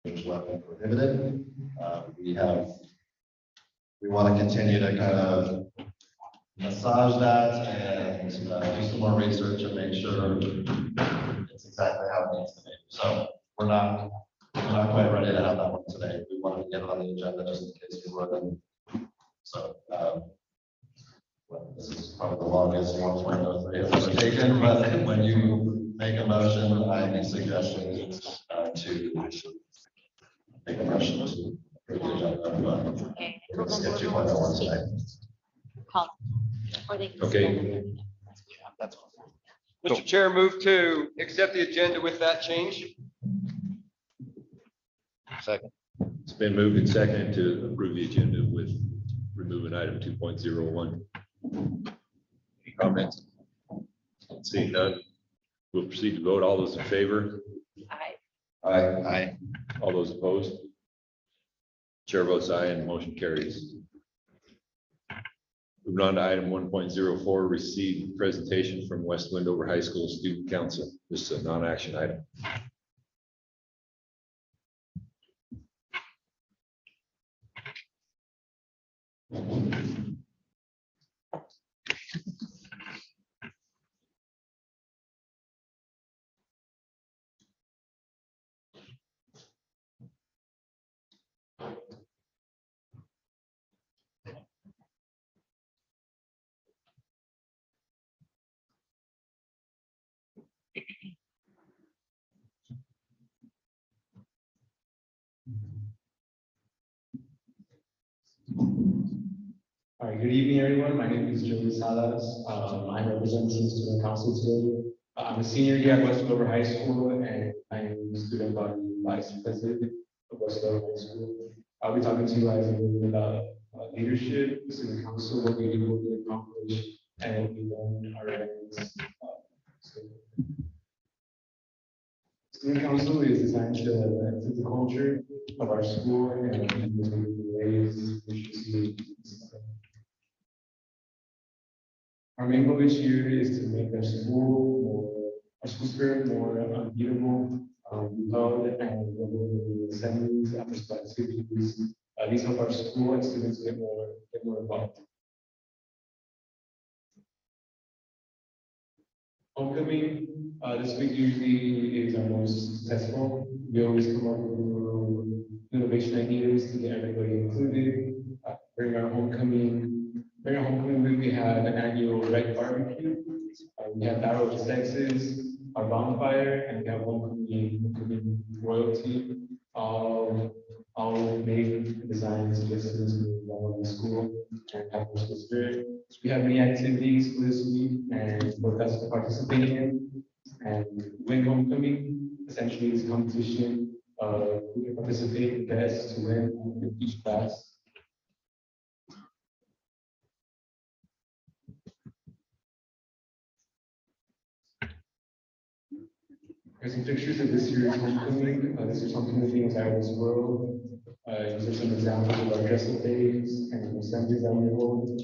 weapon prohibited. We want to continue to kind of massage that and do some more research and make sure it's exactly how it needs to be. So we're not quite ready to have that one today. We wanted to get it on the agenda just in case we were. So well, this is probably the longest 1.03 I've ever taken, but when you make a motion, I suggest to make a motion to approve the agenda. But Okay. we're going to skip 2.01 today. Call. Or they can Okay. That's all. Mr. Chair, move to accept the agenda with that change. Second. It's been moved and seconded to approve the agenda with removing item 2.01. Any comments? Seeing none, we'll proceed to vote. All those in favor? Aye. Aye. All those opposed? Chair votes aye and the motion carries. Moving on to item 1.04, receive presentation from West Wendover High School Student Council. This is a non-action item. All right, good evening, everyone. My name is Joey Salas. I'm representing student council today. I'm a senior here at West Wendover High School, and I'm student body vice president of West Wendover High School. I'll be talking to you guys a little bit about leadership, student council, what we do, what we accomplish, and what we've done our events. Student council is designed to the culture of our school and the ways we should see. Our main goal this year is to make our school spirit more unbeatable, loved, and the assemblies, after activities. These help our school and students get more involved. Homecoming, this week usually is our most successful. We always come up with innovation ideas to get everybody included. During our homecoming week, we have an annual rec barbecue. We have Battle of the Sexes, our bonfire, and we have homecoming royalty. All made designs suggestions for the school and have the spirit. We have many activities for this week and for us to participate in. And win homecoming essentially is a competition who can participate best to win in each class. Here's some pictures of this year's homecoming. This is homecoming things out of this world. These are some examples of our dress-up days and assemblies that we hold.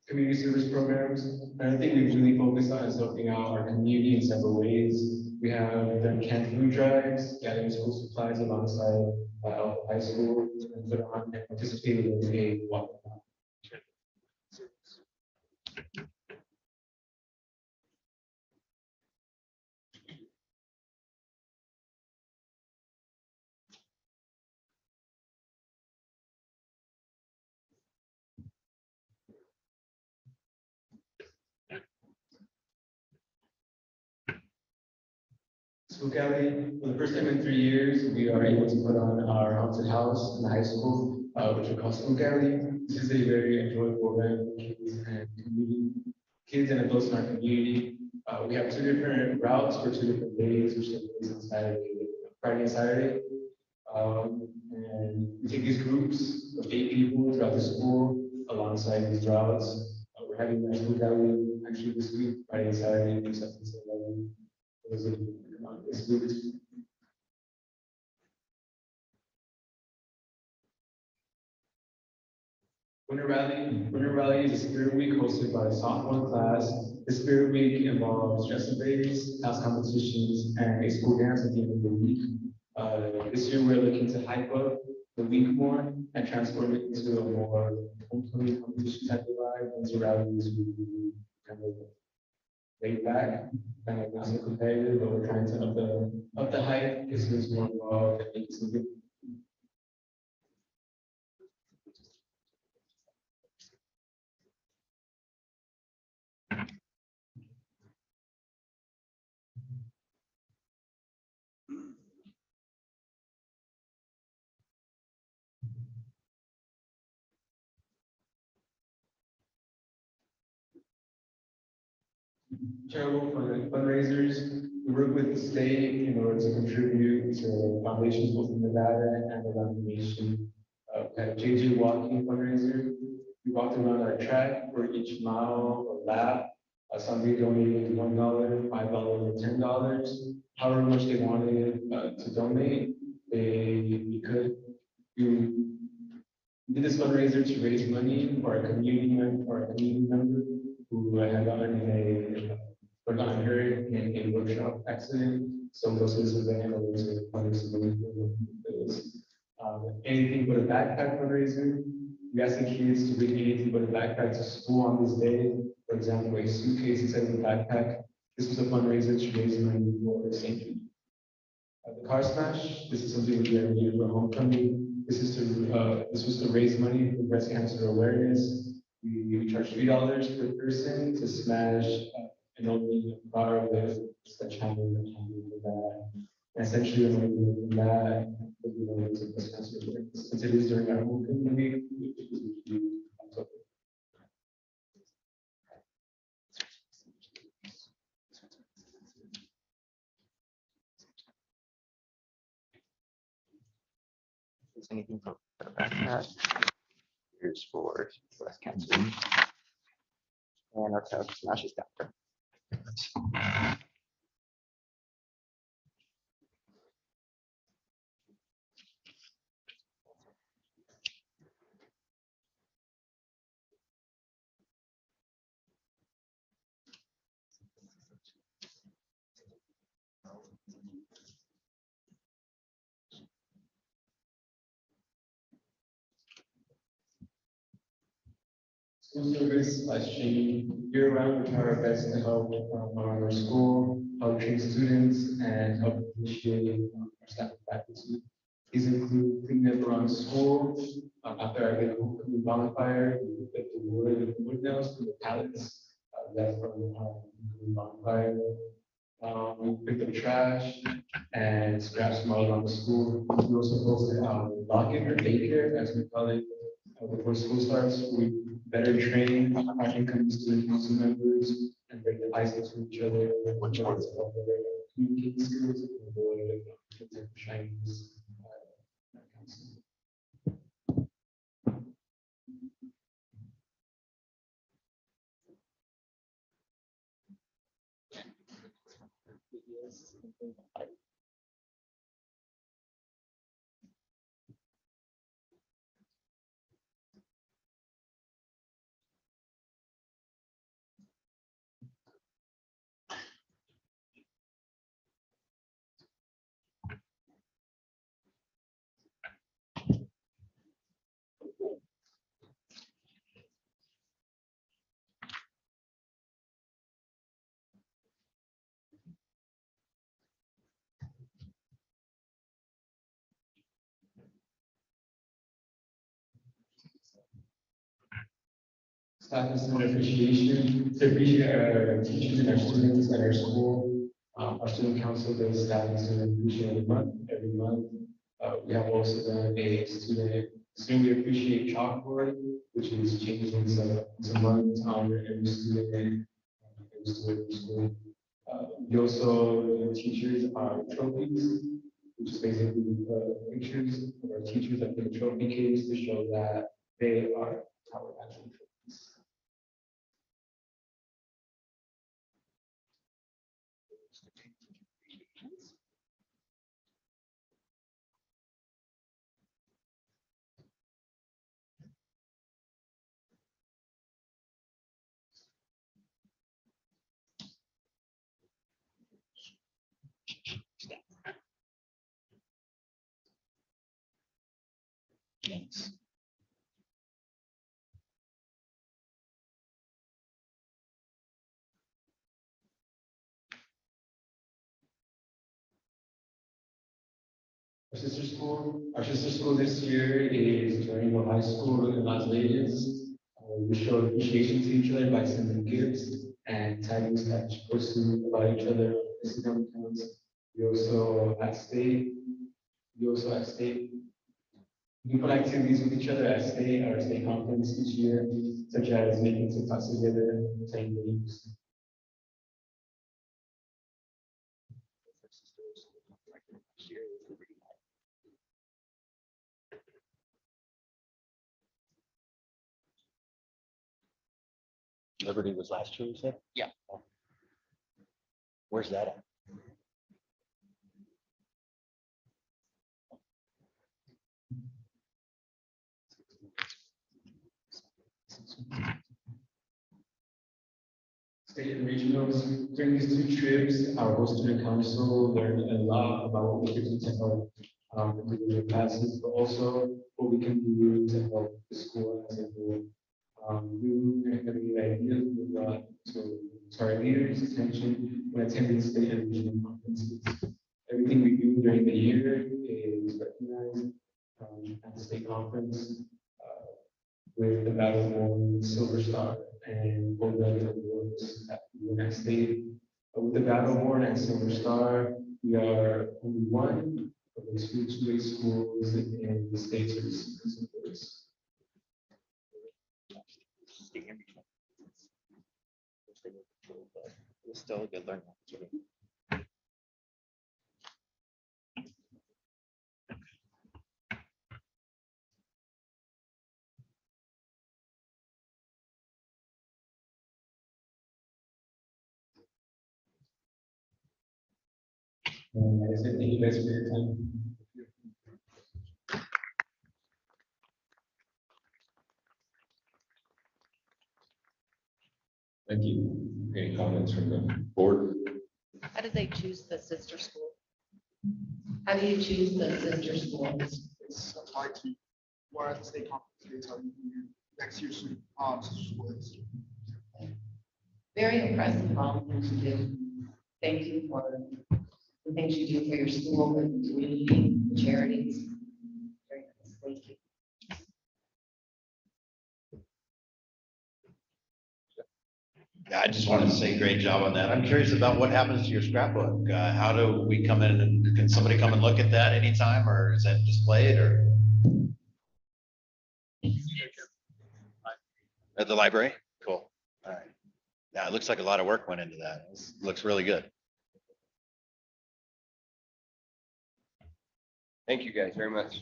Community service programs. Another thing we really focus on is helping out our community in several ways. We have done canned food drives, gathering school supplies alongside Elko High School, and put on and participated in a walkathon. School Gallery, for the first time in 3 years, we are able to put on our haunted house in the high school, which we call School Gallery. This is a very enjoyable event for kids and adults in our community. We have 2 different routes for 2 different days, which take place on Saturday, Friday and Saturday. And we take these groups of 8 people throughout the school alongside these routes. We're having a School Gallery actually this week, Friday and Saturday, from 7 to 11. This week. Winter Rally is a spirit week hosted by the sophomore class The Spirit Week involves dress days, house competitions, and a school dance at the end of the week. This year, we're looking to hype up the week more and transform it into a more homecoming competition type of vibe. Once rallies, we kind of laid back, kind of not so competitive, but we're trying to up the hype, get students more involved, and make something. Charitable fundraisers, we work with the state in order to contribute to foundations both in Nevada and around the nation. We had a JJ walking fundraiser. We walked around our track for each mile or lap. Somebody donated $1, $5, or $10. However much they wanted to donate, we could. We did this fundraiser to raise money for a community member who had gotten hurt in a workshop accident. So those are the handles of fundraising. Anything but a backpack fundraiser. We asked the kids to bring anything but a backpack to school on this day. For example, a suitcase instead of a backpack. This was a fundraiser to raise money for safety. The car smash. This is something we do every year for homecoming. This was to raise money for breast cancer awareness. We charge $3 per person to smash an old car with sledgehammer for that. And essentially, when we do that, we know it's a breast cancer awareness. Since it is during our homecoming week, we do October. Is anything for backpack? Here's for breast cancer. And our car smashes down. School service, streaming year-round, we try our best to help our school, help train students, and help appreciate our staff and faculty. These include cleaning up around school. After our big homecoming bonfire, we pick the wood nails from the pallets left from the homecoming bonfire. We picked up trash and scraps from all around the school. We also hosted lock-in or daycare, as we call it, before school starts. We better train our incoming student council members and break the ice between each other. Which ones? Communicating skills and avoid potential Chinese. Staff and student appreciation, to appreciate our teachers and our students at our school. Our student council does staff and student appreciation month, every month. We have also done a student we appreciate chalkboard, which is changed into month to honor every student in school. We also give teachers our trophies, which is basically pictures of our teachers at the trophy case to show that they are our actual trophies. Thanks. Our sister school this year is Durango High School in Las Vegas. We show appreciation to each other by sending gifts and tagging Spanish posting about each other on Instagram accounts. We also at state, we put activities with each other at state, our state conference each year, such as making TikToks together, playing games. Liberty was last year, you said? Yeah. Where's that at? State and regionals, during these two trips, our host student council learned a lot about what we can do to help individual classes, but also what we can do to help the school as a whole. We have the ideas we brought to our leaders' attention when attending state and regional conferences. Everything we do during the year is recognized at the state conference with the Battle Worn Silver Star and gold medal awards at the United States. With the Battle Worn and Silver Star, we are only one of the two-way schools in the state to receive this awards. It was still a good learning opportunity. I said, thank you guys for your time. Thank you. Any comments from the board? How did they choose the sister school? How do you choose the sister school? It's applied to where at the state conference, they tell you who your next year's sister school is. Very impressive, all the things you do. Thank you for the things you do for your school and community, charities. Very nice, thank you. Yeah, I just wanted to say great job on that. I'm curious about what happens to your scrapbook. How do we come in and can somebody come and look at that anytime, or is that displayed or? At the library? Cool. All right. Yeah, it looks like a lot of work went into that. It looks really good. Thank you guys very much.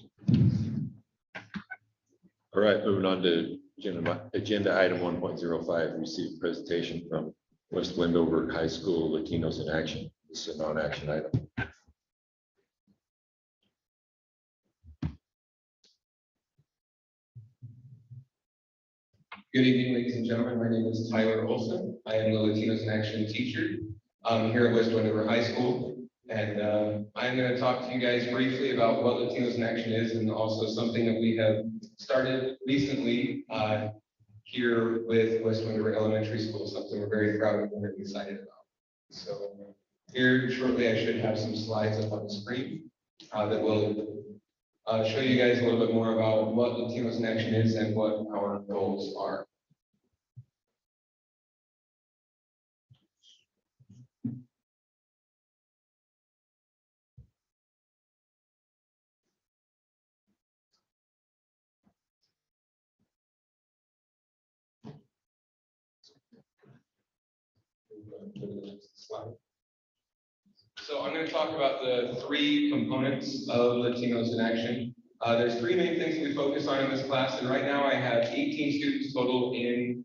All right, moving on to agenda item 1.05, received presentation from West Wendover High School Latinos in Action. This is a non-action item. Good evening, ladies and gentlemen. My name is Tyler Olson. I am the Latinos in Action teacher here at West Wendover High School. And I'm going to talk to you guys briefly about what Latinos in Action is, and also something that we have started recently here with West Wendover Elementary School, something we're very proud of and very excited about. So here shortly, I should have some slides up on the screen that will show you guys a little bit more about what Latinos in Action is and what our goals are. So I'm going to talk about the three components of Latinos in Action. There's three main things that we focus on in this class, and right now I have 18 students total in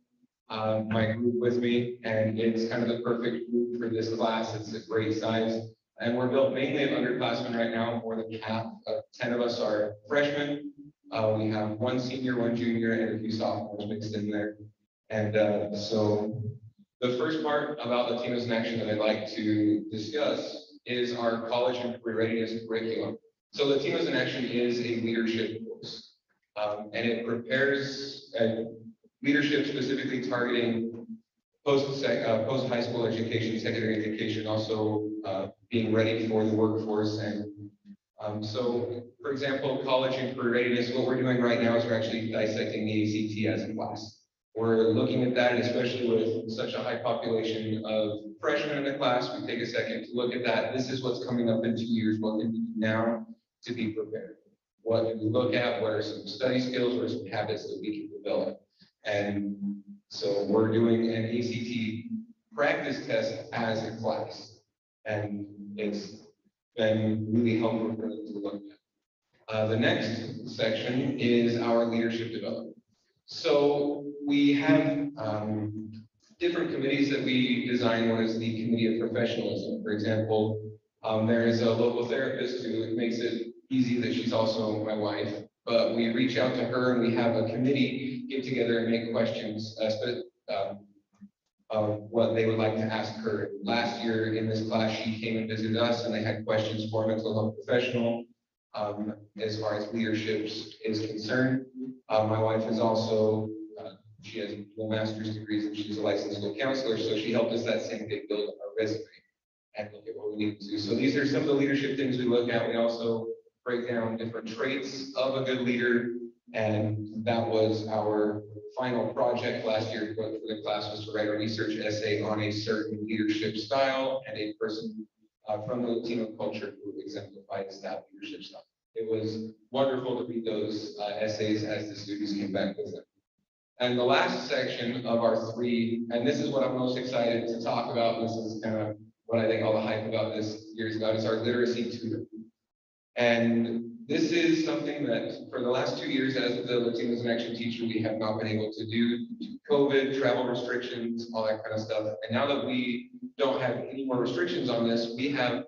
my group with me, and it's kind of the perfect group for this class. It's a great size, and we're built mainly of underclassmen right now. More than half, 10 of us are freshmen. We have one senior, one junior, and a few sophomores mixed in there. And so the first part about Latinos in Action that I'd like to discuss is our college and career readiness curriculum. So Latinos in Action is a leadership course. And it prepares leadership specifically targeting post-high school education, secondary education, also being ready for the workforce. And so, for example, college and career readiness, what we're doing right now is we're actually dissecting the ACT as a class. We're looking at that, and especially with such a high population of freshmen in the class, we take a second to look at that. This is what's coming up in 2 years. What can we do now to be prepared? What do we look at? What are some study skills? What are some habits that we can develop? And so we're doing an ACT practice test as a class. And it's been really helpful for them to look at. The next section is our leadership development. So we have different committees that we design. One is the Committee of Professionalism. For example, there is a local therapist who makes it easy that she's also my wife, but we reach out to her and we have a committee get together and make questions of what they would like to ask her. Last year in this class, she came and visited us and they had questions for a mental health professional as far as leadership is concerned. My wife is also, she has dual master's degrees and she's a licensed school counselor, so she helped us that same day build our resume and look at what we need to do. So these are some of the leadership things we look at. We also break down different traits of a good leader, and that was our final project last year for the class, was to write a research essay on a certain leadership style and a person from the Latino culture who exemplifies that leadership style. It was wonderful to read those essays as the students came back with them. And the last section of our three, and this is what I'm most excited to talk about, this is kind of what I think all the hype about this year is about, is our literacy tutor. And this is something that for the last 2 years as the Latinos in Action teacher, we have not been able to do due to COVID, travel restrictions, all that kind of stuff. And now that we don't have any more restrictions on this, we have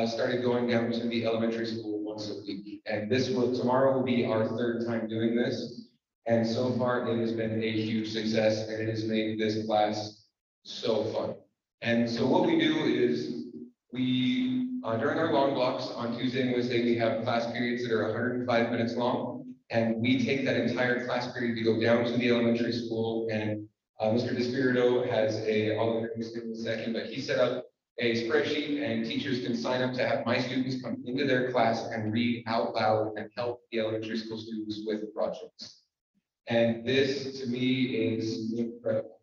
started going down to the elementary school once a week. And tomorrow will be our third time doing this. And so far it has been a huge success and it has made this class so fun. And so what we do is we, during our long blocks on Tuesday and Wednesday, we have class periods that are 105 minutes long. And we take that entire class period to go down to the elementary school. And Mr. DeSpirito has I'll introduce him in a second, but he set up a spreadsheet and teachers can sign up to have my students come into their class and read out loud and help the elementary school students with projects. And this to me is incredible.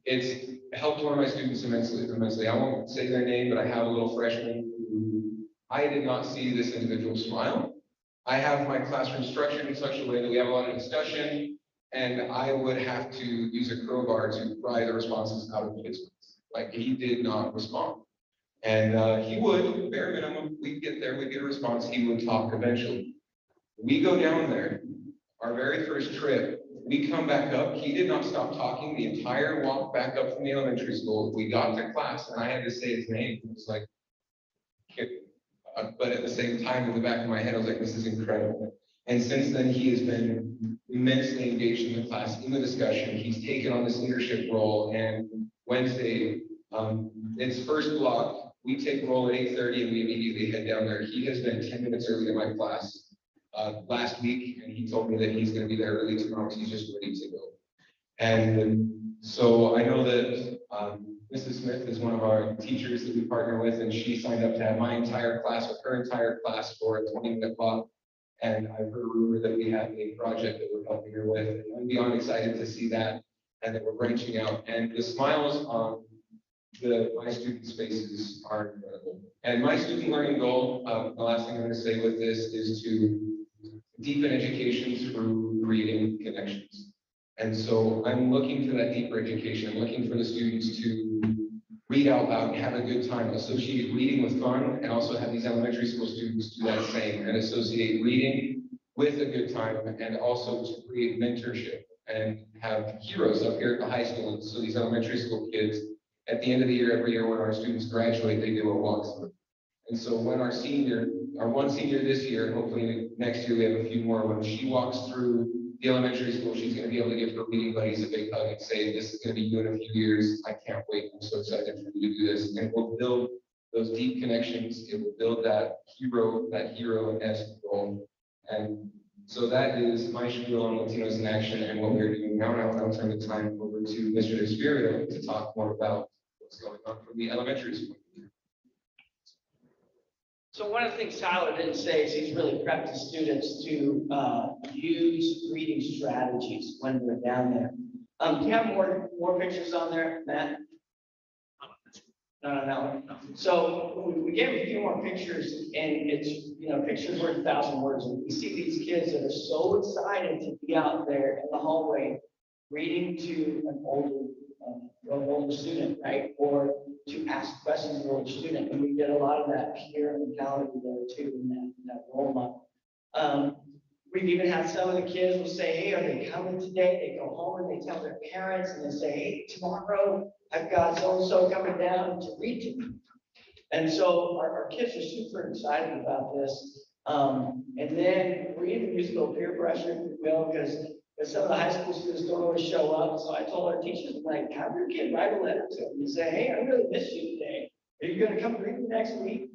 It's helped one of my students immensely. I won't say their name, but I have a little freshman who I did not see this individual smile. I have my classroom structured in such a way that we have a lot of discussion, and I would have to use a crowbar to pry the responses out of his mouth. Like, he did not respond. And he would, bare minimum, we'd get there, we'd get a response, he would talk eventually. We go down there, our very first trip, we come back up, he did not stop talking the entire walk back up from the elementary school. We got to class and I had to say his name. It was like, but at the same time, in the back of my head, I was like, this is incredible. And since then, he has been immensely engaged in the class, in the discussion. He's taken on this leadership role. And Wednesday, it's first block. We take roll at 8:30 and we immediately head down there. He has been 10 minutes early to my class last week, and he told me that he's going to be there early tomorrow because he's just ready to go. And so I know that Mrs. Smith is one of our teachers that we partner with, and she signed up to have my entire class with her entire class for a 20-minute block. And I've heard a rumor that we have a project that we're helping her with. And I'm beyond excited to see that and that we're branching out. And the smiles on my students' faces are incredible. And my student learning goal, the last thing I'm going to say with this, is to deepen education through creating connections. And so I'm looking for that deeper education. I'm looking for the students to read out loud and have a good time, associate reading with fun, and also have these elementary school students do that same and associate reading with a good time, and also to create mentorship and have heroes up here at the high school. And so these elementary school kids, at the end of the year, every year when our students graduate, they do a walkthrough. And so when our one senior this year, hopefully next year we have a few more, when she walks through the elementary school, she's going to be able to give her reading buddies a big hug and say, this is going to be you in a few years. I can't wait. I'm so excited for you to do this. And it will build those deep connections. It will build that hero-esque role. And So that is my spiel on Latinos in Action and what we're doing now. And I'll turn the time over to Mr. Espirito to talk more about what's going on from the elementary school. So one of the things Tyler didn't say is he's really prepped his students to use reading strategies when they're down there. Do you have more pictures on there, Matt? No. So we gave a few more pictures, and it's, pictures worth 1,000 words. And we see these kids that are so excited to be out there in the hallway reading to an older student, right? Or to ask questions of an older student. And we get a lot of that peer mentality there too, in that role model. We've even had some of the kids will say, hey, are they coming today? They go home and they tell their parents and they say, hey, tomorrow I've got so-and-so coming down to read to me. And so our kids are super excited about this. And then we even use a little peer pressure, if you will, because some of the high school students don't always show up. So I told our teachers, like, have your kid write a letter to them and say, hey, I really miss you today. Are you going to come read me next week?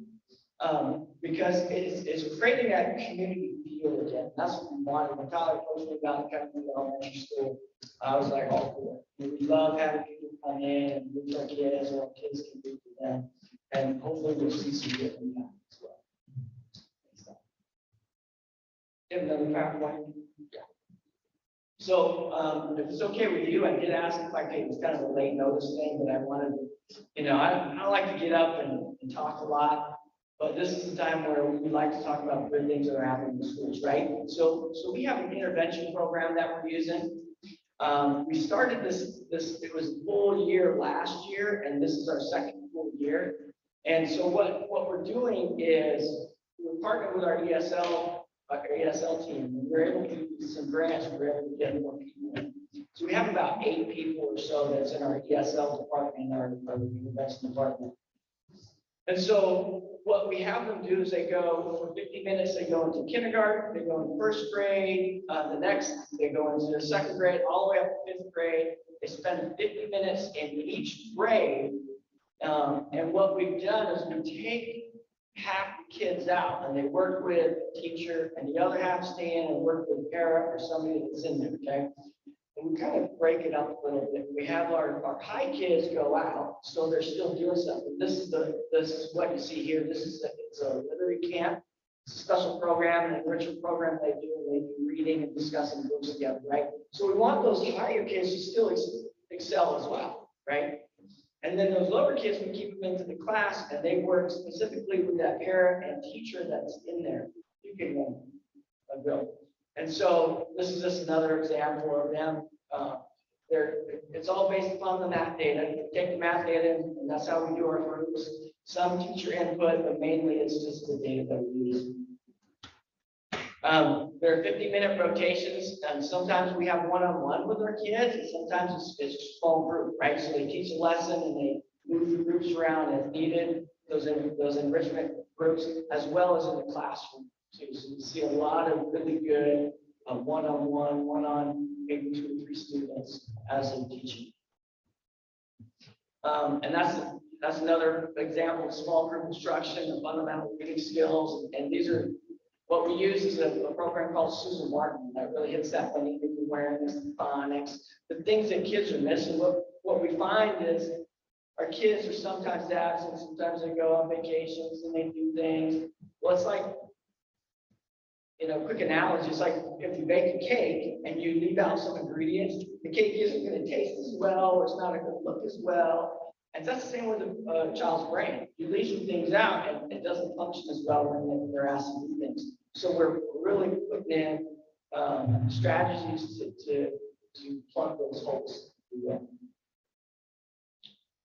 Because it's creating that community feel again. That's what we wanted. When Tyler approached me about coming to the elementary school, I was like, all for it. We love having people come in and read to our kids, or our kids can read to them. And hopefully we'll see some good impact as well. Give another PowerPoint. Yeah. So if it's okay with you, I did ask if I could, it's kind of a late notice thing, but I wanted to, I don't like to get up and talk a lot. But this is the time where we like to talk about good things that are happening in schools, right? So we have an intervention program that we're using. We started this, it was a full year last year, and this is our second full year. And so what we're doing is we're partnering with our ESL team, and we're able to do some grants, we're able to get more people in. So we have about 8 people or so that's in our ESL department, our intervention department. And so what we have them do is they go for 50 minutes, they go into kindergarten, they go into first grade, the next, they go into second grade, all the way up to 5th grade. They spend 50 minutes in each grade. And what we've done is we take half the kids out and they work with a teacher, and the other half stay in and work with a parent or somebody that's in there, okay? And we kind of break it up a little bit. We have our high kids go out, so they're still doing something. This is what you see here. It's a literary camp. It's a special program, an enrichment program they do, and they do reading and discussing books together, right? So we want those higher kids to still excel as well, right? And then those lower kids, we keep them into the class, and they work specifically with that parent and teacher that's in there. You can go. And so this is just another example of them. It's all based upon the math data. We take the math data, and that's how we do our groups. Some teacher input, but mainly it's just the data that we use. There are 50-minute rotations, and sometimes we have one-on-one with our kids, and sometimes it's a small group, right? So they teach a lesson and they move the groups around as needed, those enrichment groups, as well as in the classroom too. So you see a lot of really good one-on-one, maybe 2 or 3 students as they're teaching. And that's another example of small group instruction and fundamental reading skills. And these are what we use is a program called Susan Martin that really hits that phonemic awareness, the phonics, the things that kids are missing. What we find is our kids are sometimes absent, sometimes they go on vacations and they do things. Well, it's like, quick analogy, it's like if you bake a cake and you leave out some ingredients, the cake isn't going to taste as well, or it's not going to look as well. And that's the same with a child's brain. You leave some things out and it doesn't function as well when they're asked to do things. So we're really putting in strategies to plug those holes.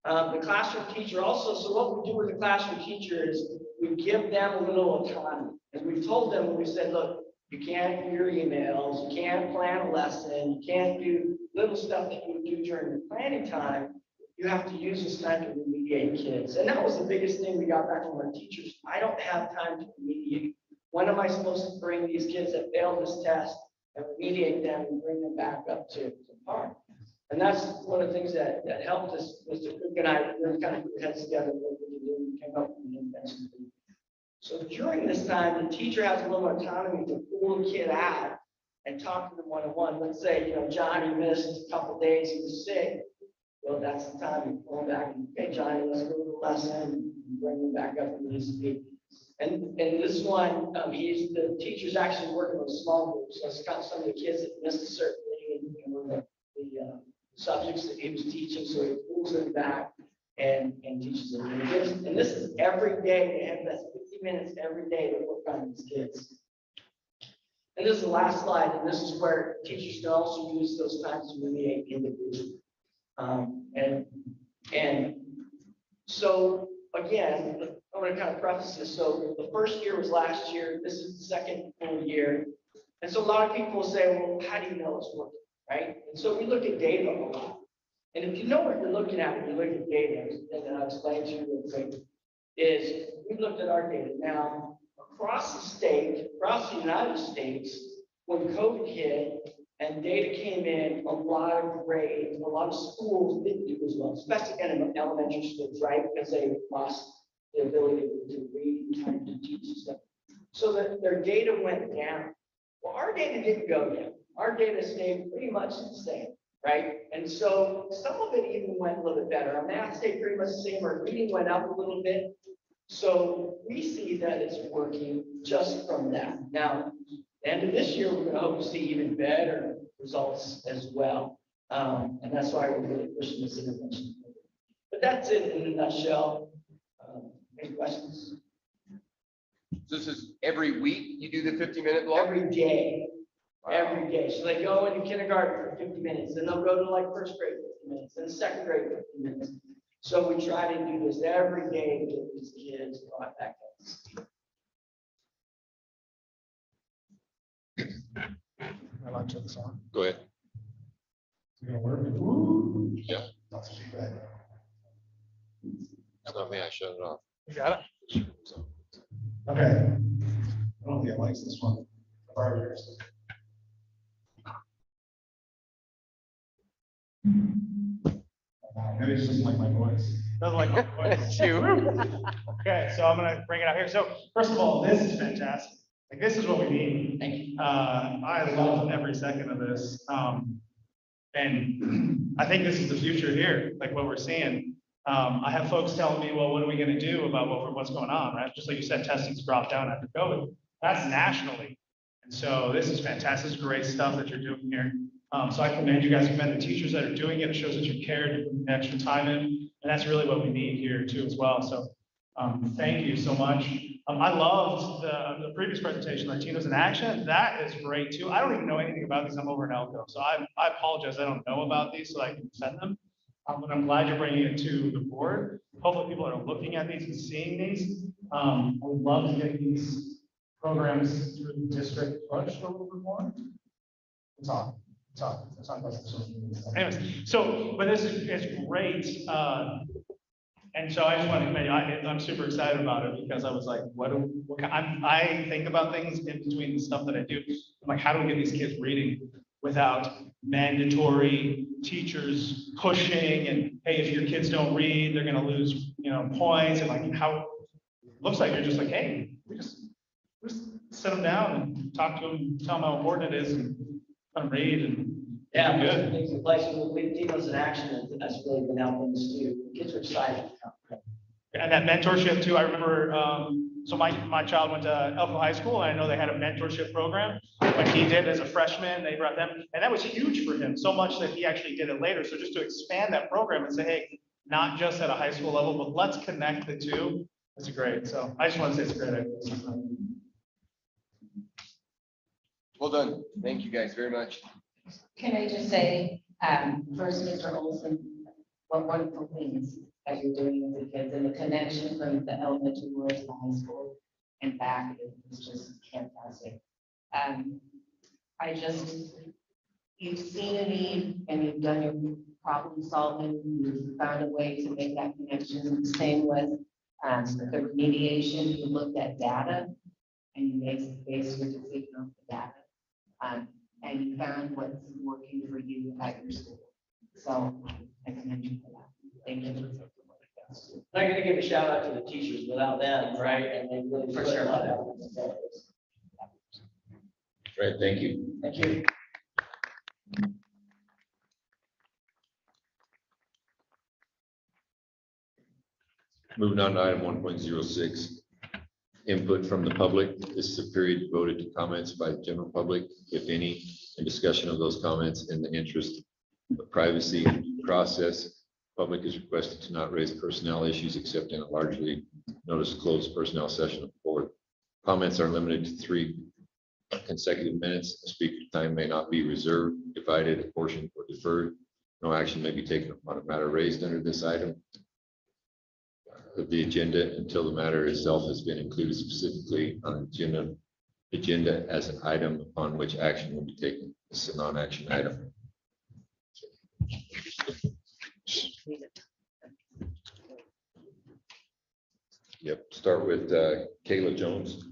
The classroom teacher also, so what we do with the classroom teacher is we give them a little autonomy. And we've told them, we said, look, you can't do your emails, you can't plan a lesson, you can't do little stuff that you would do during the planning time. You have to use this time to remediate kids. And that was the biggest thing we got back from our teachers. I don't have time to remediate. When am I supposed to bring these kids that failed this test and remediate them and bring them back up to par? And that's one of the things that helped us. Mr. Cook and I really kind of put our heads together what we could do. We came up with an invention. So during this time, the teacher has a little autonomy to pull the kid out and talk to them one-on-one. Let's say, Johnny missed a couple days, he was sick. Well, that's the time you pull him back and, okay, Johnny, let's go to the lesson, and bring him back up to the speed. And this one, the teacher's actually working with small groups. So it's got some of the kids that missed a certain thing and the subjects that he was teaching. So he pulls them back and teaches them. And this is every day. They have that 50 minutes every day to work on these kids. And this is the last slide. And this is where teachers can also use those times to remediate individually. And so again, I want to kind of preface this. So the first year was last year. This is the second full year. And so a lot of people will say, well, how do you know it's working, right? And so we look at data a lot. And if you know what you're looking at, when you look at data, and I'll explain to you real quick, is we looked at our data. Now, across the state, across the United States, when COVID hit and data came in, a lot of grades, a lot of schools didn't do as well, especially in elementary schools, right? Because they lost the ability to read and time to teach and stuff. So that their data went down. Well, our data didn't go down. Our data stayed pretty much the same, right? And so some of it even went a little bit better. Our math stayed pretty much the same. Our reading went up a little bit. So we see that it's working just from that. Now, end of this year, we're going to hope to see even better results as well. And that's why we're really pushing this intervention. But that's it in a nutshell. Any questions? This is every week you do the 50-minute block? Every day. Wow. Every day. So they go into kindergarten for 50 minutes, then they'll go to like first grade 50 minutes, then second grade 50 minutes. So we try to do this every day to get these kids brought back up. I like to turn this on. Go ahead. It's gonna work. Woo. Yeah. That's too bad. It's not me, I shut it off. You got it? Okay. I don't think I like this one. Barbers. Maybe it's just like my voice. Doesn't like my voice too. Okay, so I'm gonna bring it out here. So first of all, this is fantastic. Like this is what we need. Thank you. I love every second of this. And I think this is the future here, like what we're seeing. I have folks telling me, well, what are we gonna do about what's going on, right? Just like you said, testing's dropped down after COVID. That's nationally. And so this is fantastic. This is great stuff that you're doing here. So I commend you guys, commend the teachers that are doing it. It shows that you cared, you put extra time in. And that's really what we need here too as well. So thank you so much. I loved the previous presentation, Latinos in Action. That is great too. I don't even know anything about these. I'm over in Elko. So I apologize. I don't know about these, so I can send them. But I'm glad you're bringing it to the board. Hopefully people are looking at these and seeing these. I would love to get these programs through the district pushed a little bit more. It's on. Anyways, so, but this is, it's great. And so I just want to admit, I'm super excited about it because I was like, I think about things in between the stuff that I do. I'm like, how do we get these kids reading without mandatory teachers pushing and, hey, if your kids don't read, they're going to lose, points. And like, how, looks like you're just like, hey, we just sit them down and talk to them, tell them how important it is and let them read and Yeah, good. things in place with Latinos in Action, that's really been helping us too. Kids are excited. And that mentorship too, I remember, so my child went to Elko High School, and I know they had a mentorship program. When he did as a freshman, they brought them, and that was huge for him, so much that he actually did it later. So just to expand that program and say, hey, not just at a high school level, but let's connect the two. That's great. So I just want to say it's a great idea. Well done. Thank you guys very much. Can I just say, first, Mr. Olson, what wonderful things that you're doing with the kids and the connection from the elementary world to the high school and back is just fantastic. You've seen a need and you've done your problem solving, you've found a way to make that connection. Same with the remediation, you looked at data and you based your decision on the data. And you found what's working for you at your school. So I commend you for that. Thank you. Like, again, give a shout out to the teachers without them, right? And they really For put a sure. lot out. Right, thank you. Thank you. Moving on to item 1.06. Input from the public. This is a period devoted to comments by the general public, if any, and discussion of those comments in the interest of privacy and due process. Public is requested to not raise personnel issues except in a largely noticed closed personnel session of the board. Comments are limited to 3 consecutive minutes. Speaker time may not be reserved, divided, apportioned, or deferred. No action may be taken on a matter raised under this item of the agenda until the matter itself has been included specifically on agenda as an item upon which action will be taken. This is a non-action item. Yep, start with Kayla Jones.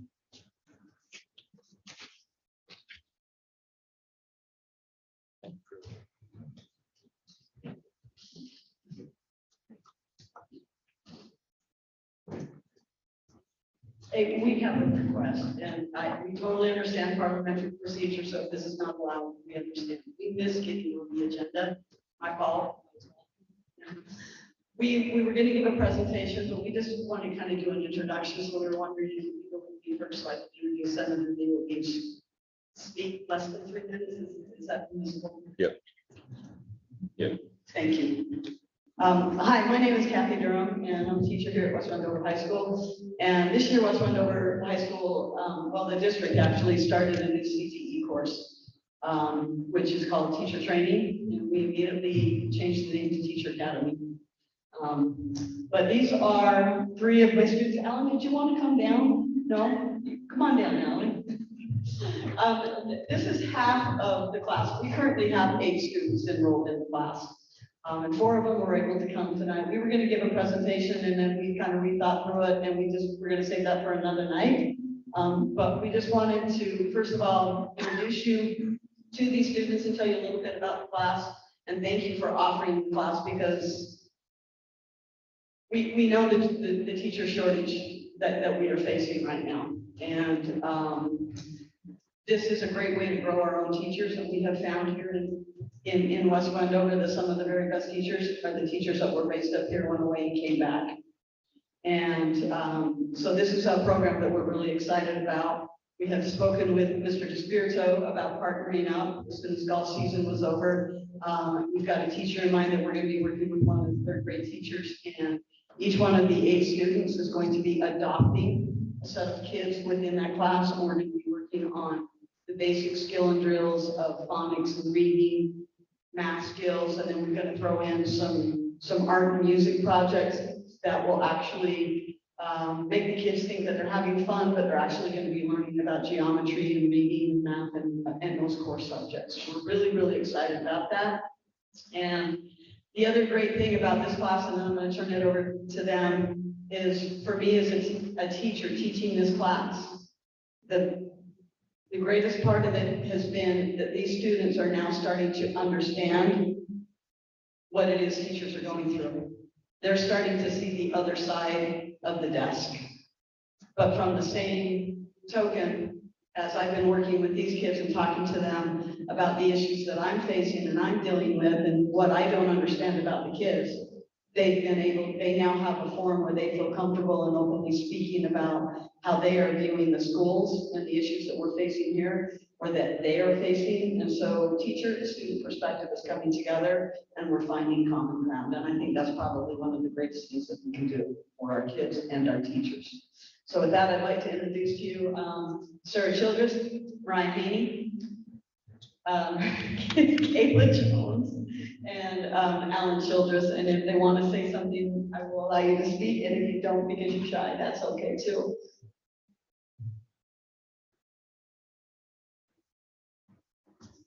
Hey, we have a request, and we totally understand parliamentary procedure, so if this is not allowed, we understand. We missed getting on the agenda, my fault. We were gonna give a presentation, but we just want to kind of do an introduction, so we were wondering if you would be first, like, introduce them, and then they will each speak less than 3 minutes, is that permissible? Yep. Yep. Thank you. Hi, my name is Kathy Durham, and I'm a teacher here at West Wendover High School. And this year, West Wendover High School, the district actually started a new CTE course, which is called Teacher Training, and we immediately changed the name to Teacher Academy. But these are 3 of my students. Alan, did you want to come down? No? Come on down, Alan. This is half of the class. We currently have 8 students enrolled in the class. And 4 of them were able to come tonight. We were going to give a presentation and then we kind of rethought through it and we're going to save that for another night. But we just wanted to, first of all, introduce you to these students and tell you a little bit about the class. And thank you for offering the class because we know the teacher shortage that we are facing right now. And this is a great way to grow our own teachers that we have found here in West Wendover, that some of the very best teachers are the teachers that were raised up here, went away and came back. And so this is a program that we're really excited about. We have spoken with Mr. DeSpirito about partnering up as soon as golf season was over. We've got a teacher in mind that we're going to be working with, one of the 3rd grade teachers, and each one of the 8 students is going to be adopting a set of kids within that class, and we're going to be working on the basic skill and drills of phonics and reading, math skills, and then we're going to throw in some art and music projects that will actually make the kids think that they're having fun, but they're actually going to be learning about geometry and reading and math and those core subjects. We're really, really excited about that. And the other great thing about this class, and then I'm going to turn it over to them, is for me as a teacher teaching this class, the greatest part of it has been that these students are now starting to understand what it is teachers are going through. They're starting to see the other side of the desk. But from the same token, as I've been working with these kids and talking to them about the issues that I'm facing and I'm dealing with and what I don't understand about the kids, they now have a forum where they feel comfortable and openly speaking about how they are viewing the schools and the issues that we're facing here or that they are facing. And so teacher and student perspective is coming together and we're finding common ground. And I think that's probably one of the greatest things that we can do for our kids and our teachers. So with that, I'd like to introduce to you Sarah Childress, Ryan Haney, Kayla Jones, and Alan Childress. And if they want to say something, I will allow you to speak. And if you don't because you're shy, that's okay too.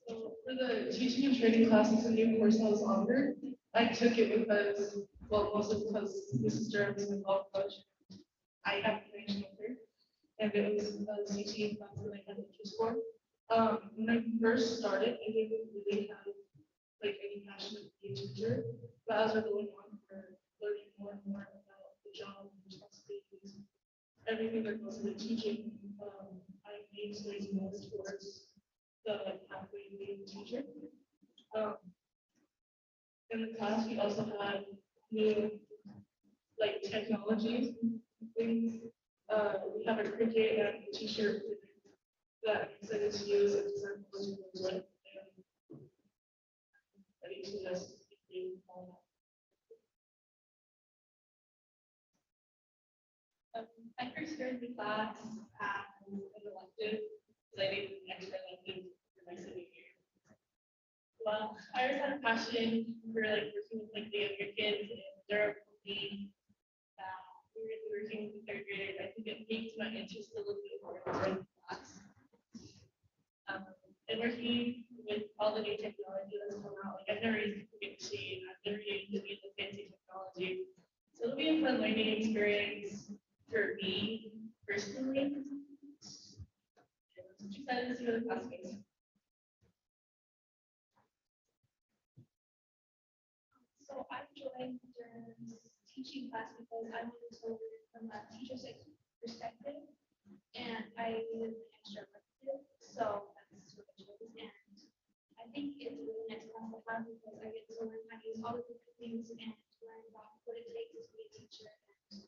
So for the teaching and training class, it's a new course that was offered. I took it because, well, mostly because Mrs. Durham is my golf coach. I have a connection with her, and it was a CTE class that I had interest for. When I first started, I didn't really have like any passion to be a teacher, but as we're going on, we're learning more and more about the job everything that goes into teaching, I aim to lean more towards the like pathway being teacher. In the class, we also have new like technology things. We have a cricket and a t-shirt that I'm excited to use and design with. And ready to just do all that. I first started the class as an elective, because I did an extra elective for my senior year. Well, I always had a passion for like working with like the younger kids, and they're we were working with third graders. I think it piqued my interest a little bit more in the class. And working with all the new technology that's come out, like I've never used a cricket machine, I've never used any of the fancy technology. So it'll be a fun learning experience for me personally. I'm excited to see what the class makes. So I joined during teaching class because I wanted to learn from a teacher's perspective, and I needed an extra elective, so that's what I chose. And I think it's a really nice class to have because I get to learn how to use all the different things and learn about what it takes to be a teacher and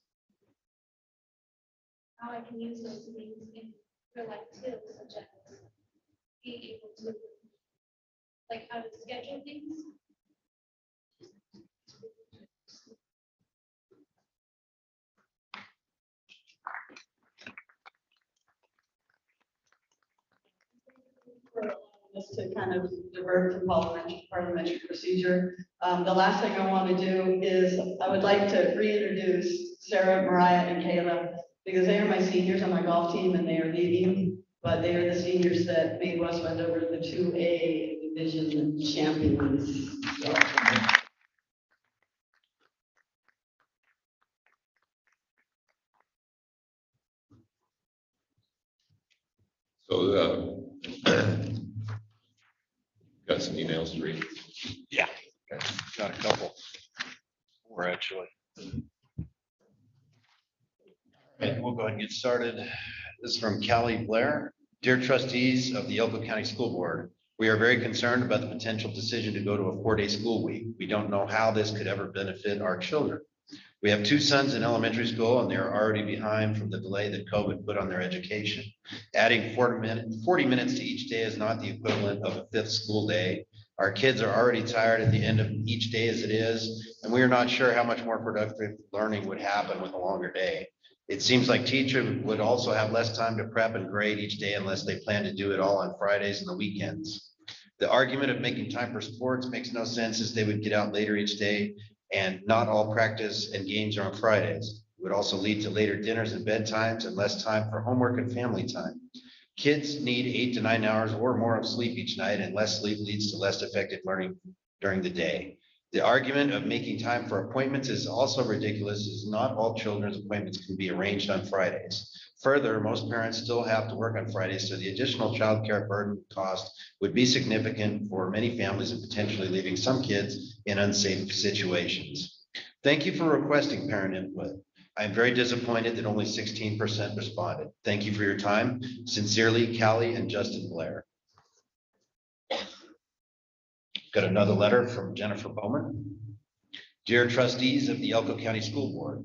how I can use those things in real life too, such as being able to like how to schedule things. For allowing us to kind of divert from parliamentary procedure. The last thing I want to do is I would like to reintroduce Sarah, Mariah, and Kayla because they are my seniors on my golf team and they are leaving, but they are the seniors that made West Wendover the 2A division champions. So. So, got some emails to read. Yeah, got a couple. More actually. Right, we'll go ahead and get started. This is from Callie Blair. Dear trustees of the Elko County School Board, we are very concerned about the potential decision to go to a 4-day school week. We don't know how this could ever benefit our children. We have 2 sons in elementary school and they are already behind from the delay that COVID put on their education. Adding 40 minutes to each day is not the equivalent of a 5th school day. Our kids are already tired at the end of each day as it is, and we are not sure how much more productive learning would happen with a longer day. It seems like teachers would also have less time to prep and grade each day unless they plan to do it all on Fridays and the weekends. The argument of making time for sports makes no sense as they would get out later each day and not all practice and games are on Fridays. It would also lead to later dinners and bedtimes and less time for homework and family time. Kids need 8 to 9 hours or more of sleep each night, and less sleep leads to less effective learning during the day. The argument of making time for appointments is also ridiculous, as not all children's appointments can be arranged on Fridays. Further, most parents still have to work on Fridays, so the additional childcare burden cost would be significant for many families and potentially leaving some kids in unsafe situations. Thank you for requesting parent input. I am very disappointed that only 16% responded. Thank you for your time. Sincerely, Callie and Justin Blair. Got another letter from Jennifer Bowman. Dear trustees of the Elko County School Board,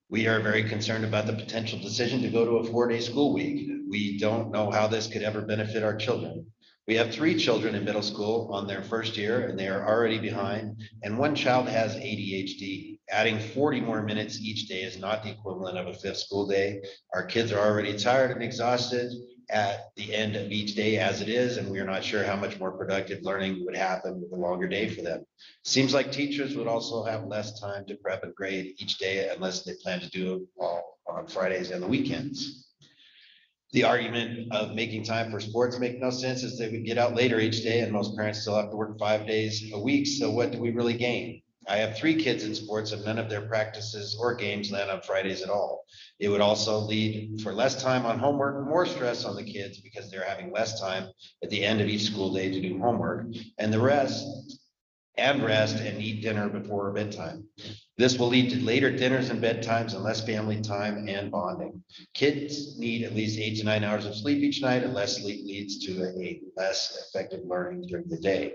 we are very concerned about the potential decision to go to a 4-day school week. We don't know how this could ever benefit our children. We have 3 children in middle school on their first year and they are already behind, and 1 child has ADHD. Adding 40 more minutes each day is not the equivalent of a 5th school day. Our kids are already tired and exhausted at the end of each day as it is, and we are not sure how much more productive learning would happen with a longer day for them. Seems like teachers would also have less time to prep and grade each day unless they plan to do it all on Fridays and the weekends. The argument of making time for sports make no sense as they would get out later each day and most parents still have to work 5 days a week. So what do we really gain? I have 3 kids in sports and none of their practices or games land on Fridays at all. It would also lead for less time on homework, more stress on the kids because they're having less time at the end of each school day to do homework and rest and eat dinner before bedtime. This will lead to later dinners and bedtimes and less family time and bonding. Kids need at least 8 to 9 hours of sleep each night, and less sleep leads to a less effective learning during the day.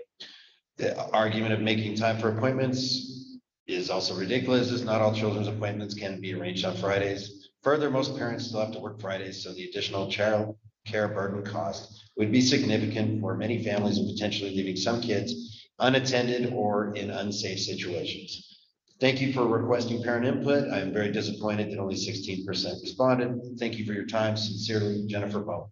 The argument of making time for appointments is also ridiculous, as not all children's appointments can be arranged on Fridays. Further, most parents still have to work Fridays, so the additional child care burden cost would be significant for many families and potentially leaving some kids unattended or in unsafe situations. Thank you for requesting parent input. I am very disappointed that only 16% responded. Thank you for your time. Sincerely, Jennifer Bowe.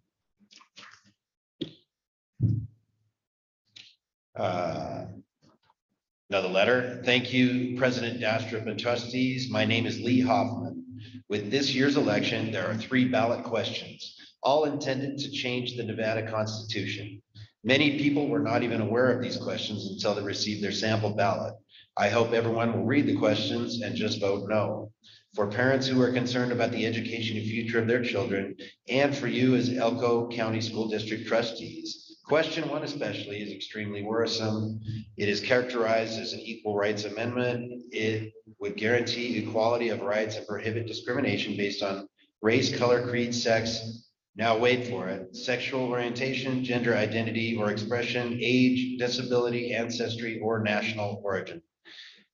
Another letter. Thank you, President Dastrup and trustees. My name is Lee Hoffman. With this year's election, there are 3 ballot questions, all intended to change the Nevada Constitution. Many people were not even aware of these questions until they received their sample ballot. I hope everyone will read the questions and just vote no. For parents who are concerned about the education and future of their children, and for you as Elko County School District trustees, question 1 especially is extremely worrisome. It is characterized as an equal rights amendment. It would guarantee equality of rights and prohibit discrimination based on race, color, creed, sex. Now wait for it. Sexual orientation, gender identity or expression, age, disability, ancestry, or national origin.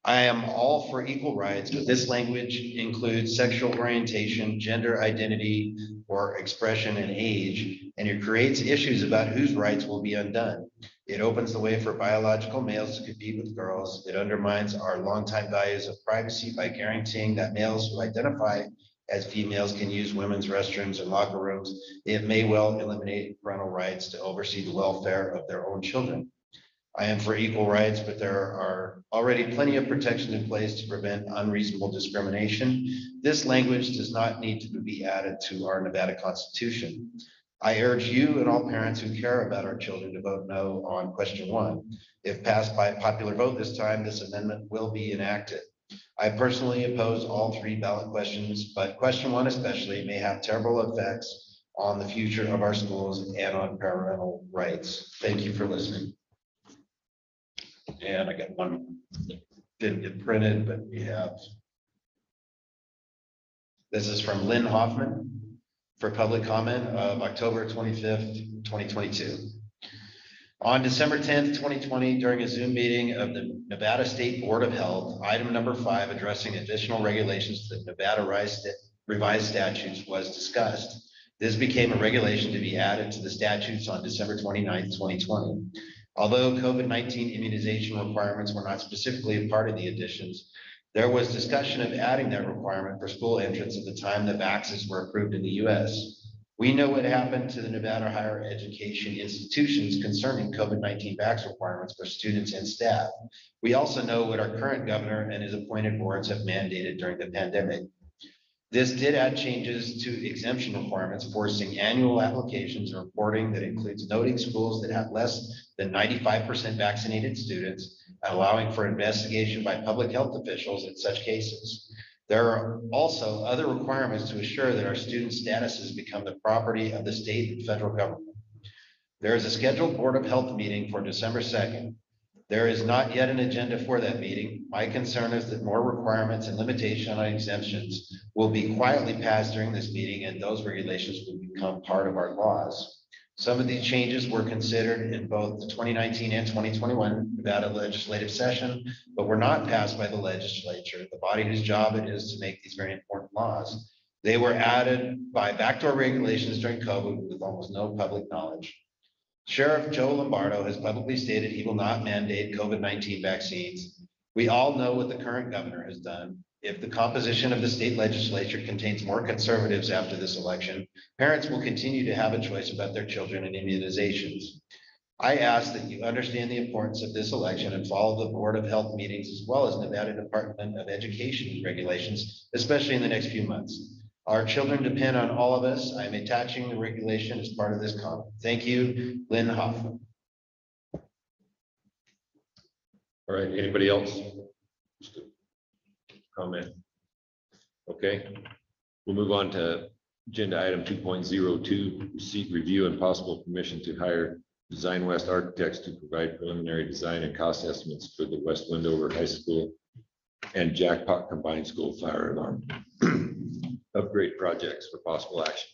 I am all for equal rights, but this language includes sexual orientation, gender identity or expression, and age, and it creates issues about whose rights will be undone. It opens the way for biological males to compete with girls. It undermines our longtime values of privacy by guaranteeing that males who identify as females can use women's restrooms and locker rooms. It may well eliminate parental rights to oversee the welfare of their own children. I am for equal rights, but there are already plenty of protections in place to prevent unreasonable discrimination. This language does not need to be added to our Nevada Constitution. I urge you and all parents who care about our children to vote no on question 1. If passed by popular vote this time, this amendment will be enacted. I personally oppose all 3 ballot questions, but question 1 especially may have terrible effects on the future of our schools and on parental rights. Thank you for listening. And I got one that didn't get printed, but we have. This is from Lynn Hoffman for public comment of October 25th, 2022. On December 10th, 2020, during a Zoom meeting of the Nevada State Board of Health, item number 5, addressing additional regulations to the Nevada revised statutes was discussed. This became a regulation to be added to the statutes on December 29th, 2020. Although COVID-19 immunization requirements were not specifically a part of the additions, there was discussion of adding that requirement for school entrance at the time the vaccines were approved in the US. We know what happened to the Nevada higher education institutions concerning COVID-19 vax requirements for students and staff. We also know what our current governor and his appointed boards have mandated during the pandemic. This did add changes to exemption requirements, forcing annual applications and reporting that includes noting schools that have less than 95% vaccinated students, and allowing for investigation by public health officials in such cases. There are also other requirements to assure that our student statuses become the property of the state and federal government. There is a scheduled Board of Health meeting for December 2nd. There is not yet an agenda for that meeting. My concern is that more requirements and limitation on exemptions will be quietly passed during this meeting, and those regulations will become part of our laws. Some of these changes were considered in both the 2019 and 2021 Nevada legislative session, but were not passed by the legislature, the body whose job it is to make these very important laws. They were added by backdoor regulations during COVID with almost no public knowledge. Sheriff Joe Lombardo has publicly stated he will not mandate COVID-19 vaccines. We all know what the current governor has done. If the composition of the state legislature contains more conservatives after this election, parents will continue to have a choice about their children and immunizations. I ask that you understand the importance of this election and follow the Board of Health meetings as well as Nevada Department of Education regulations, especially in the next few months. Our children depend on all of us. I'm attaching the regulation as part of this comment. Thank you, Lynn Hoffman. All right, anybody else? Comment? Okay, we'll move on to agenda item 2.02, seek review and possible permission to hire Design West Architects to provide preliminary design and cost estimates for the West Wendover High School and Jackpot Combined School Fire Alarm upgrade projects for possible action.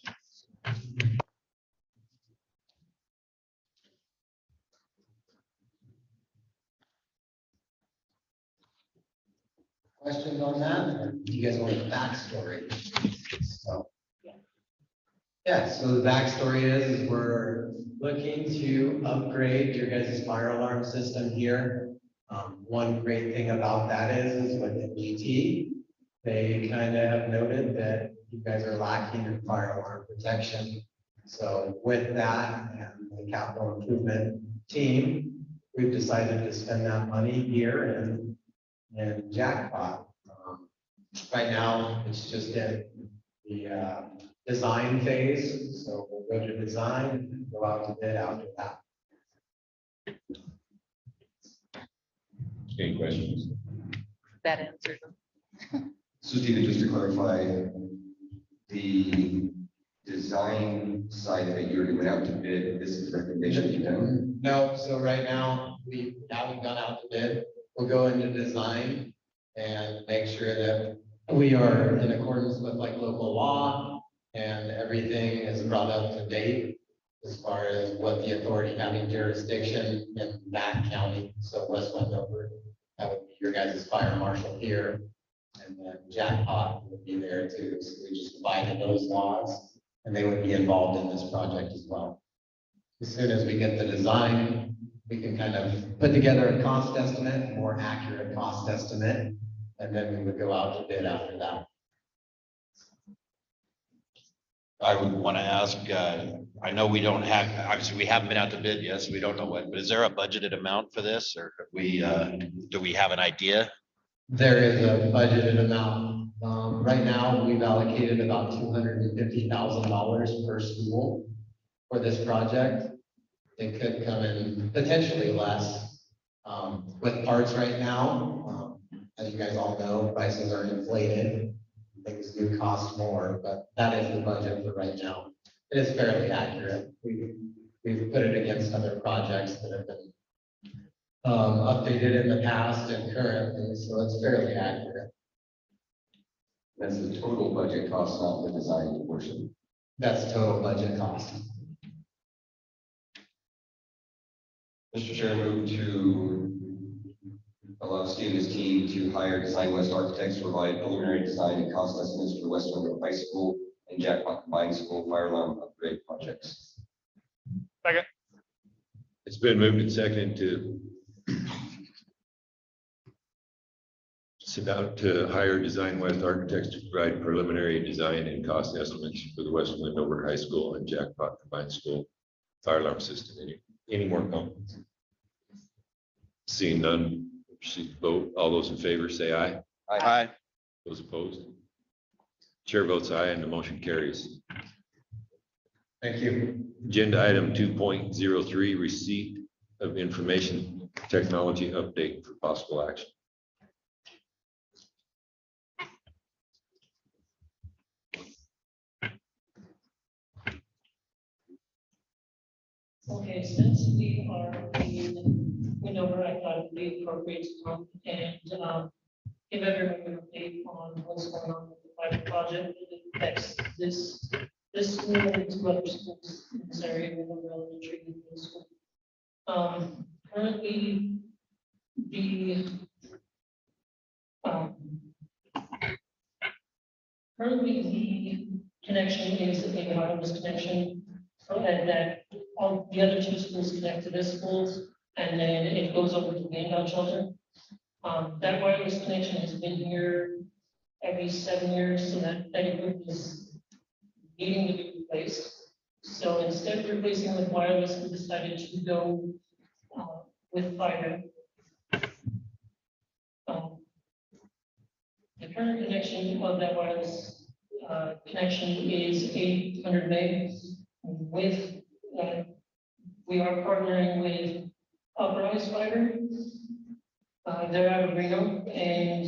Questions on that, or do you guys want the backstory? So, yeah, so the backstory is we're looking to upgrade your guys' fire alarm system here. One great thing about that is with MGT, they kind of have noted that you guys are lacking in fire alarm protection. So with that and the capital improvement team, we've decided to spend that money here and Jackpot. Right now, it's just in the design phase, so we'll go to design and go out to bid after that. Any questions? That answers them. So Stephen, just to clarify, the design side that you're going out to bid, this is the recommendation you've done? No, so right now, we haven't gone out to bid. We'll go into design and make sure that we are in accordance with like local law and everything is brought up to date as far as what the authority having jurisdiction in that county. So West Wendover, that would be your guys' fire marshal here. And then Jackpot would be there too. So we just abide those laws and they would be involved in this project as well. As soon as we get the design, we can kind of put together a cost estimate, a more accurate cost estimate, and then we would go out to bid after that. I would want to ask, I know we don't have, obviously, we haven't been out to bid yet, so we don't know what, but is there a budgeted amount for this, or do we have an idea? There is a budgeted amount. Right now, we've allocated about $250,000 per school for this project. It could come in potentially less. With parts right now, as you guys all know, prices are inflated. Things do cost more, but that is the budget for right now. It is fairly accurate. We've put it against other projects that have been updated in the past and currently, so it's fairly accurate. That's the total budget cost, not the design portion. That's total budget cost. Mr. Chair, move to allow Steve and his team to hire Design West architects to provide preliminary design and cost estimates for the West Wendover High School and Jackpot Combined School fire alarm upgrade projects. Second. It's been moved and seconded to sit down to hire Design West architects to provide preliminary design and cost estimates for the West Wendover High School and Jackpot Combined School fire alarm system. Any more comments? Seeing none, proceed to vote. All those in favor say aye. Aye. Those opposed? Chair votes aye and the motion carries. Thank you. Agenda item 2.03, receipt of information technology update for possible action. Okay, since we are in Wendover, I thought it would be appropriate to come and give everyone an update on what's going on with the pilot project that affects this school and two other schools in this area, Wendover Elementary and Middle School. Currently, the connection is a wireless connection that all the other two schools connect to this schools, and then it goes over to the handout shelter. That wireless connection has been here every 7 years, so that equipment is needing to be replaced. So instead of replacing with wireless, we decided to go with fiber. The current connection of that wireless connection is 800 meg. With we are partnering with Uprise Fiber. They're out of Reno, and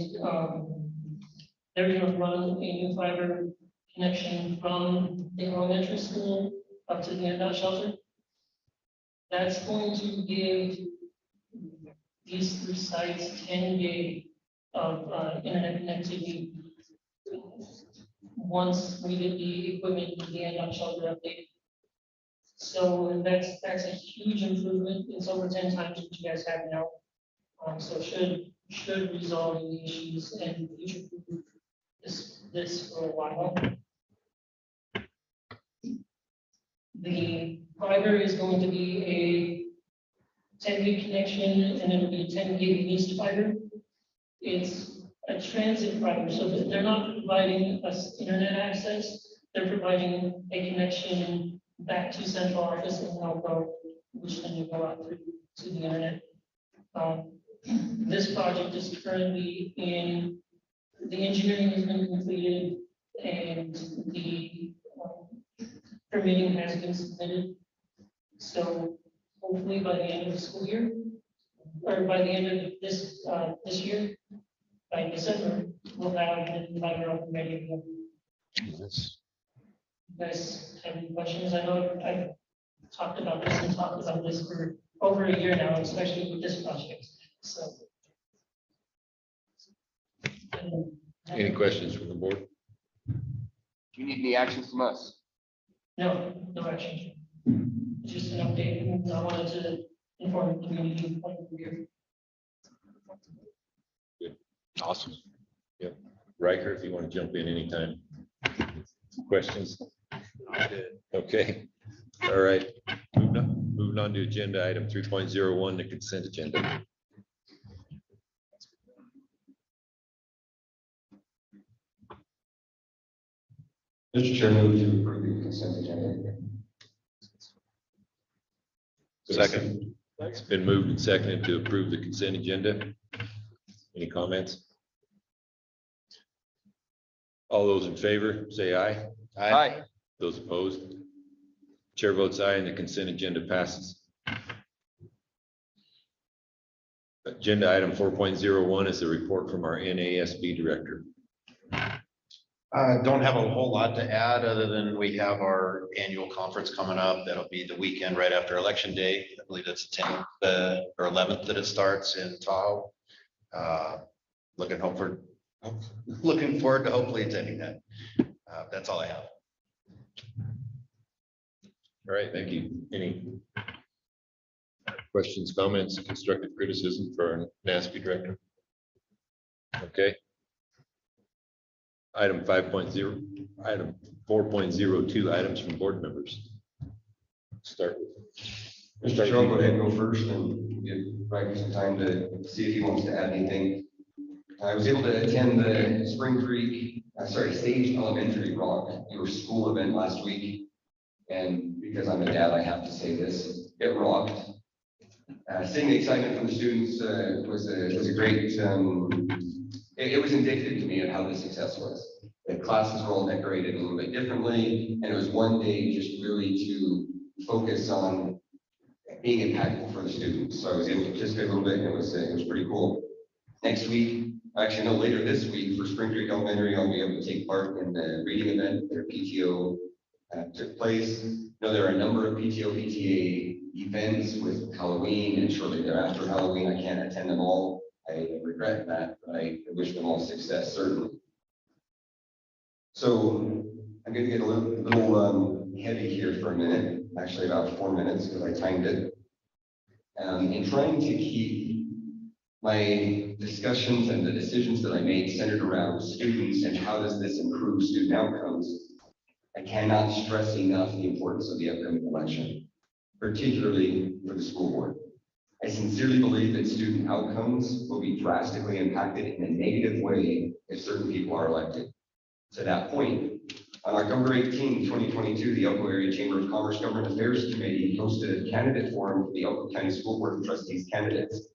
they're going to run a new fiber connection from the elementary school up to the handout shelter. That's going to give these three sites 10 gig of internet connectivity once we get the equipment and the end shelter updated. So that's a huge improvement. It's over 10 times what you guys have now. So it should resolve any issues and future proof this for a while. The fiber is going to be a 10 gig connection, and it'll be a 10 gig east fiber. It's a transit fiber, so that they're not providing us internet access. They're providing a connection back to central office in Elko, which then you go out through to the internet. This project is currently the engineering has been completed and the permitting has been submitted. So hopefully by the end of the school year, or by the end of this year, by December, we'll have the fiber up and ready to go. Yes. You guys have any questions? I know I've talked about this for over a year now, especially with this project, so. Any questions from the board? Do you need any actions from us? No action. Just an update. I wanted to inform the community what we're here. Good. Awesome. Yep. Riker, if you want to jump in anytime. Questions? Okay. All right. Moving on to agenda item 3.01, the consent agenda. Mr. Chair, move to approve the consent agenda. Second. It's been moved and seconded to approve the consent agenda. Any comments? All those in favor, say aye. Aye. Those opposed? Chair votes aye and the consent agenda passes. Agenda item 4.01 is a report from our NASB director. Don't have a whole lot to add, other than we have our annual conference coming up. That'll be the weekend right after Election Day. I believe it's 10th or 11th that it starts in Tahoe. Looking forward to hopefully attending that. That's all I have. All right, thank you. Any questions, comments, constructive criticism for our NASB director? Okay. Item 5.0, item 4.02, items from board members. Start with. Mr. Chair, I'll go ahead and go first and give Riker some time to see if he wants to add anything. I was able to attend the Sage Elementary Rock, your school event last week. And because I'm a dad, I have to say this, it rocked. Seeing the excitement from the students was a great, it was indicative to me of how the success was. The classes were all decorated a little bit differently, and it was one day just really to focus on being impactful for the students. So I was able to participate a little bit, and it was pretty cool. Next week, actually no, later this week for Spring Creek Elementary, I'll be able to take part in the reading event. Their PTO took place. There are a number of PTO, PTA events with Halloween and shortly thereafter Halloween. I can't attend them all. I regret that, but I wish them all success, certainly. So I'm going to get a little heavy here for a minute, actually about 4 minutes because I timed it. In trying to keep my discussions and the decisions that I make centered around students and how does this improve student outcomes, I cannot stress enough the importance of the upcoming election, particularly for the school board. I sincerely believe that student outcomes will be drastically impacted in a negative way if certain people are elected. To that point, on October 18, 2022, the Elko Area Chamber of Commerce Government Affairs Committee hosted a candidate forum for the Elko County School Board of Trustees candidates.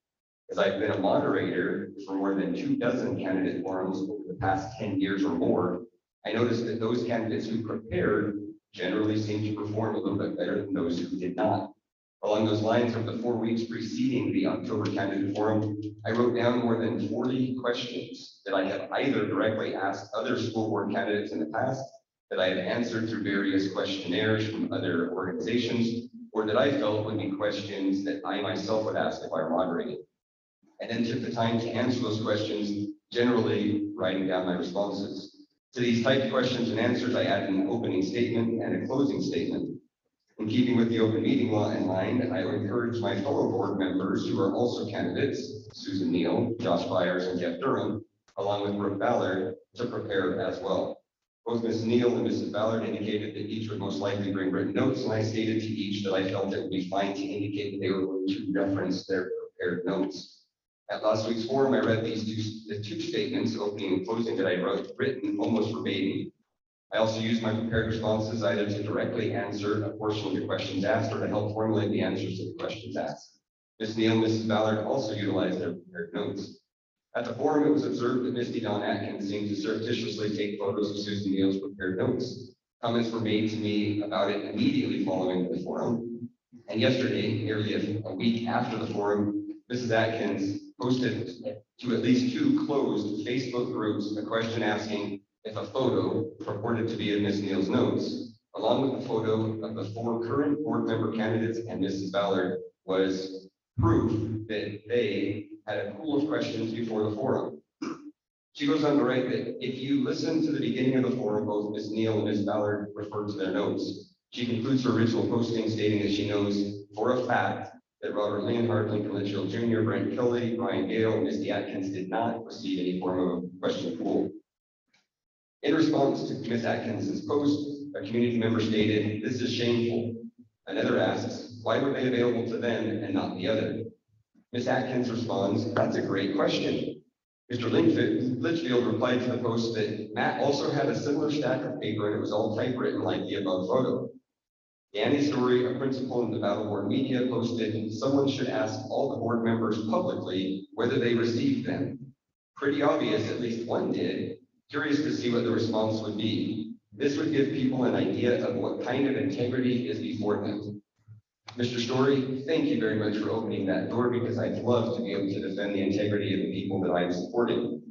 As I've been a moderator for more than 24 candidate forums over the past 10 years or more, I noticed that those candidates who prepared generally seemed to perform a little bit better than those who did not. Along those lines, over the 4 weeks preceding the October candidate forum, I wrote down more than 40 questions that I have either directly asked other school board candidates in the past, that I have answered through various questionnaires from other organizations, or that I felt would be questions that I myself would ask if I were moderating. And then took the time to answer those questions generally writing down my responses. To these typed questions and answers, I added an opening statement and a closing statement. In keeping with the open meeting law in mind, I would encourage my fellow board members who are also candidates, Susan Neal, Josh Byers, and Jeff Durham, along with Brooke Ballard, to prepare as well. Both Ms. Neal and Mrs. Ballard indicated that each would most likely bring written notes, and I stated to each that I felt it would be fine to indicate that they were going to reference their prepared notes. At last week's forum, I read the two statements, opening and closing, that I wrote written almost verbatim. I also used my prepared responses either to directly answer a portion of the questions asked or to help formulate the answers to the questions asked. Ms. Neal and Mrs. Ballard also utilized their prepared notes. At the forum, it was observed that Misty Dawn Atkins seemed to surreptitiously take photos of Susan Neal's prepared notes. Comments were made to me about it immediately following the forum. And yesterday, nearly a week after the forum, Mrs. Atkins posted to at least 2 closed Facebook groups a question asking if a photo purported to be of Ms. Neal's notes, along with the photo of the 4 current board member candidates and Mrs. Ballard, was proof that they had a pool of questions before the forum. She goes on to write that if you listen to the beginning of the forum, both Ms. Neal and Ms. Ballard referred to their notes. She concludes her original posting stating that she knows for a fact that Robert Leonhardt, Lincoln Litchfield Jr., Brent Kelly, Brian Gale, and Misty Atkins did not receive any form of question pool. In response to Ms. Atkins's post, a community member stated, "This is shameful." Another asks, "Why were they available to them and not the other?" Ms. Atkins responds, "That's a great question." Mr. Litchfield replied to the post that Matt also had a similar stack of paper and it was all typewritten like the above photo. Danny Story, a principal in the Battle Board Media, posted, "Someone should ask all the board members publicly whether they received them." Pretty obvious, at least one did. Curious to see what the response would be. This would give people an idea of what kind of integrity is before them. Mr. Story, thank you very much for opening that door because I'd love to be able to defend the integrity of the people that I'm supporting.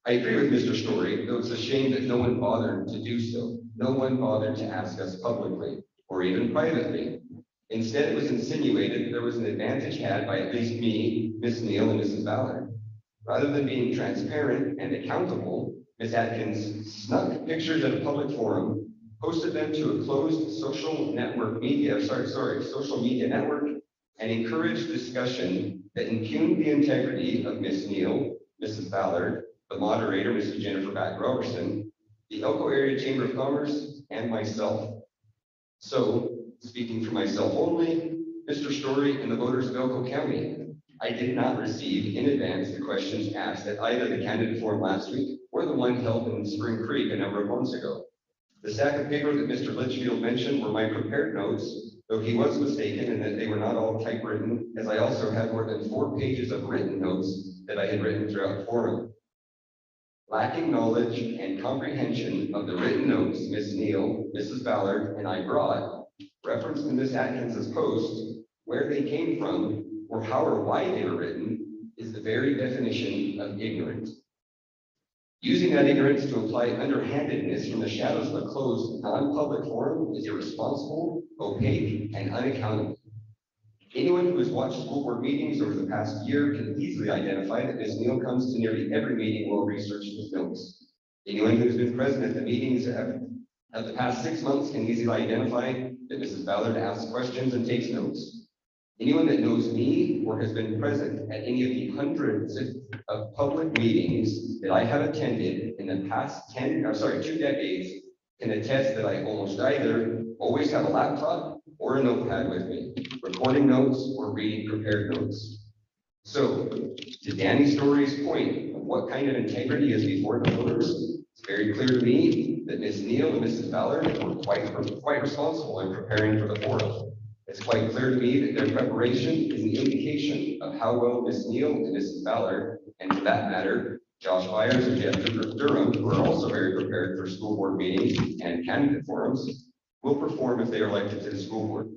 I agree with Mr. Story, though it's a shame that no one bothered to do so. No one bothered to ask us publicly or even privately. Instead, it was insinuated that there was an advantage had by at least me, Ms. Neal, and Mrs. Ballard. Rather than being transparent and accountable, Ms. Atkins snuck pictures at a public forum, posted them to a closed social media network, and encouraged discussion that impugned the integrity of Ms. Neal, Mrs. Ballard, the moderator, Mrs. Jennifer Back-Robertson, the Elko Area Chamber of Commerce, and myself. So, speaking for myself only, Mr. Story and the voters of Elko County, I did not receive in advance the questions asked at either the candidate forum last week or the one held in Spring Creek a number of months ago. The stack of paper that Mr. Litchfield mentioned were my prepared notes, though he was mistaken in that they were not all typewritten, as I also had more than 4 pages of written notes that I had written throughout the forum. Lacking knowledge and comprehension of the written notes Ms. Neal, Mrs. Ballard, and I brought, referenced in Ms. Atkins's post, where they came from, or how or why they were written, is the very definition of ignorance. Using that ignorance to imply underhandedness from the shadows of a closed, non-public forum is irresponsible, opaque, and unaccountable. Anyone who has watched school board meetings over the past year can easily identify that Ms. Neal comes to nearly every meeting well-researched with notes. Anyone who has been present at the meetings of the past 6 months can easily identify that Mrs. Ballard asks questions and takes notes. Anyone that knows me or has been present at any of the hundreds of public meetings that I have attended in the past 2 decades can attest that I almost either always have a laptop or a notepad with me, recording notes or reading prepared notes. So, to Danny Story's point of what kind of integrity is before the voters, it's very clear to me that Ms. Neal and Mrs. Ballard were quite responsible in preparing for the forum. It's quite clear to me that their preparation is an indication of how well Ms. Neal and Mrs. Ballard, and for that matter, Josh Byers and Jeff Durham, who are also very prepared for school board meetings and candidate forums, will perform if they are elected to the school board.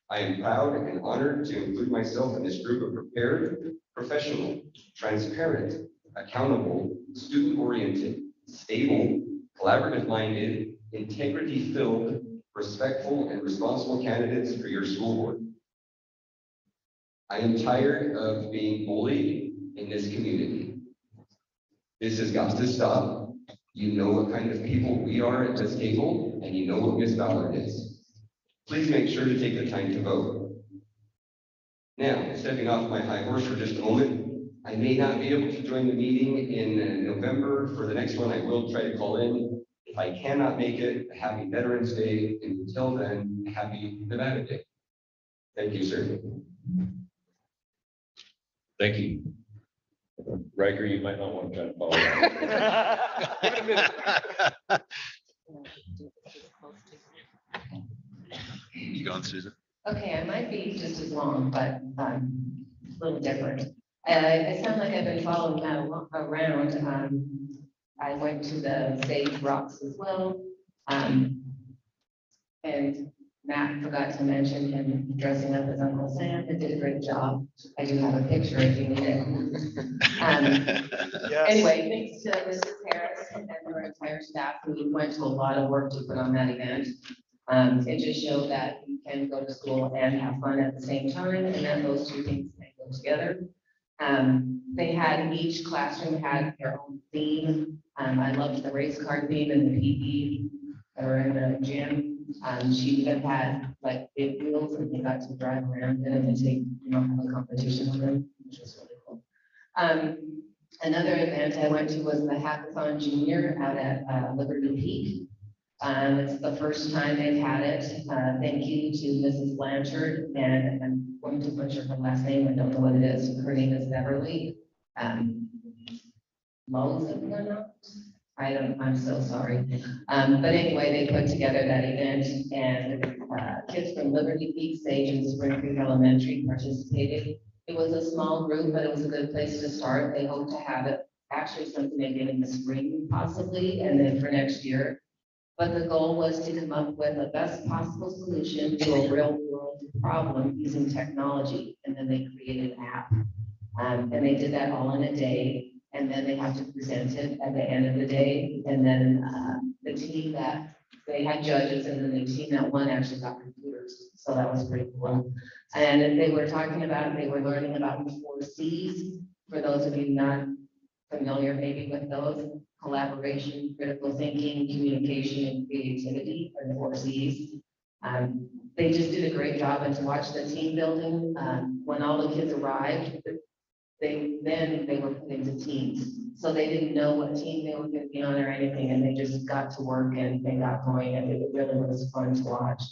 I am proud and honored to include myself in this group of prepared, professional, transparent, accountable, student-oriented, stable, collaborative-minded, integrity-filled, respectful, and responsible candidates for your school board. I am tired of being bullied in this community. This has got to stop. You know what kind of people we are at this table, and you know what Ms. Ballard is. Please make sure to take the time to vote. Now, stepping off my high horse for just a moment, I may not be able to join the meeting in November. For the next one, I will try to call in. If I cannot make it, a happy Veterans Day, and until then, happy Nevada Day. Thank you, sir. Thank you. Riker, you might not want to try to follow that. Give it a minute. You going, Susan? Okay, I might be just as long, but a little different. It sounds like I've been following that around. I went to the Sage Rocks as well. And Matt forgot to mention him dressing up as Uncle Sam. He did a great job. I do have a picture if you need it. Anyway, thanks to Mrs. Harris and her entire staff who went to a lot of work to put on that event. It just showed that you can go to school and have fun at the same time, and that those two things can go together. They had, each classroom had their own theme. I loved the race car theme and the PE that were in the gym. She even had like big wheels and they got to drive around in them and take, have a competition on them, which was really cool. Another event I went to was the Hackathon Junior out at Liberty Peak. It's the first time they've had it. Thank you to Mrs. Blanchard, and I'm going to butcher her last name. I don't know what it is. Her name is Beverly. I'm so sorry. But anyway, they put together that event and kids from Liberty Peak, Sage, and Spring Creek Elementary participated. It was a small group, but it was a good place to start. They hope to have it actually something again in the spring possibly, and then for next year. But the goal was to come up with the best possible solution to a real world problem using technology. And then they created an app. And they did that all in a day. And then they have to present it at the end of the day. And then the team that, they had judges, and then the team that won actually got computers. So that was pretty cool. And they were talking about, they were learning about the 4 C's. For those of you not familiar maybe with those: collaboration, critical thinking, communication, and creativity are the 4 C's. They just did a great job, and to watch the team building, when all the kids arrived, they were put into teams. So they didn't know what team they were going to be on or anything, and they just got to work and they got going, and it really was fun to watch.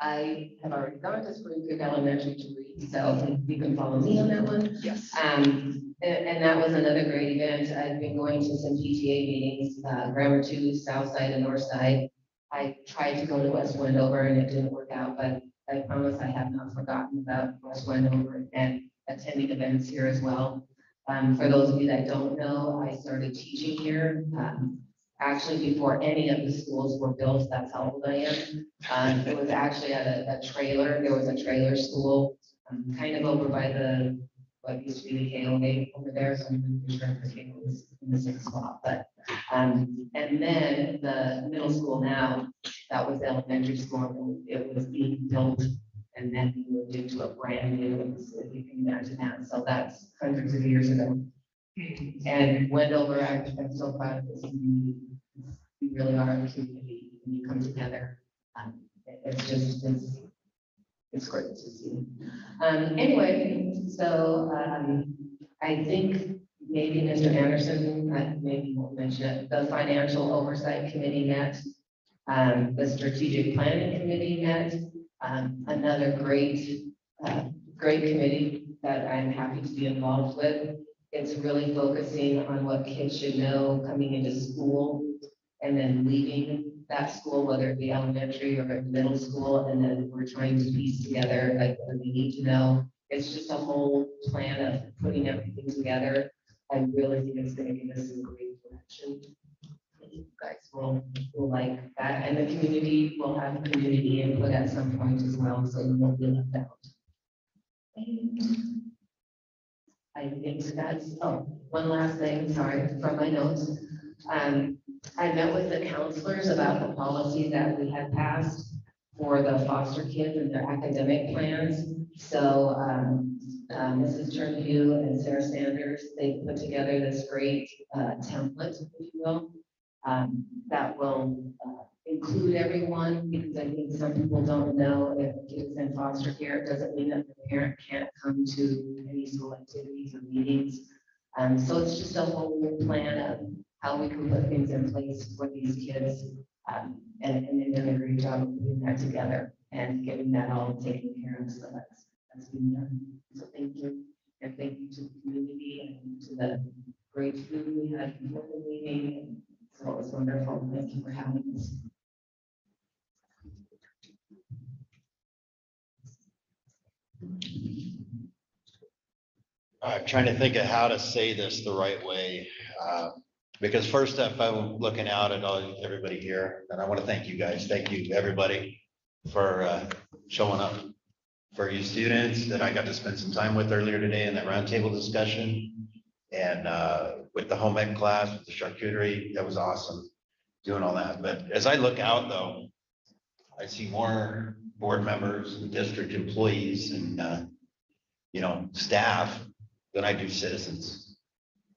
I have already gone to Spring Creek Elementary to read, so you can follow me on that one. Yes. And that was another great event. I've been going to some PTA meetings, Grammar 2, South Side and North Side. I tried to go to West Wendover and it didn't work out, but I promise I have not forgotten about West Wendover and attending events here as well. For those of you that don't know, I started teaching here. Actually, before any of the schools were built, that's how old I am. It was actually at a trailer. There was a trailer school, kind of over by what used to be the KOA over there. So I'm not sure if the KOA was in the same spot, but, and then the middle school now, that was the elementary school. It was being built and then we moved into a brand new, if you can imagine that. So that's hundreds of years ago. And Wendover, I'm so proud of this community. We really are a community when you come together. It's just, it's great to see. Anyway, so I think maybe Mr. Anderson, maybe won't mention it, the Financial Oversight Committee met, the Strategic Planning Committee met, another great committee that I'm happy to be involved with. It's really focusing on what kids should know coming into school and then leaving that school, whether it be elementary or middle school, and then we're trying to piece together like what we need to know. It's just a whole plan of putting everything together. I really think it's going to give us some great direction. You guys will like that, and the community will have community input at some point as well, so you won't be left out. I think that's, one last thing, sorry, from my notes. I met with the counselors about the policy that we had passed for the foster kids and their academic plans. So Mrs. Turnhue and Sarah Sanders, they put together this great template, if you will, that will include everyone, because I think some people don't know if a kid is in foster care, it doesn't mean that the parent can't come to any school activities or meetings. So it's just a whole plan of how we can put things in place for these kids. And they've done a great job of putting that together and getting that all taken care of. So that's been done. So thank you. And thank you to the community and to the great food we had before the meeting. So it was wonderful. Thank you for having us. I'm trying to think of how to say this the right way. Because first up, I'm looking out at everybody here, and I want to thank you guys. Thank you, everybody, for showing up. For you students that I got to spend some time with earlier today in that roundtable discussion, and with the home ec class, with the charcuterie, that was awesome, doing all that. But as I look out, though, I see more board members, district employees, and staff than I do citizens,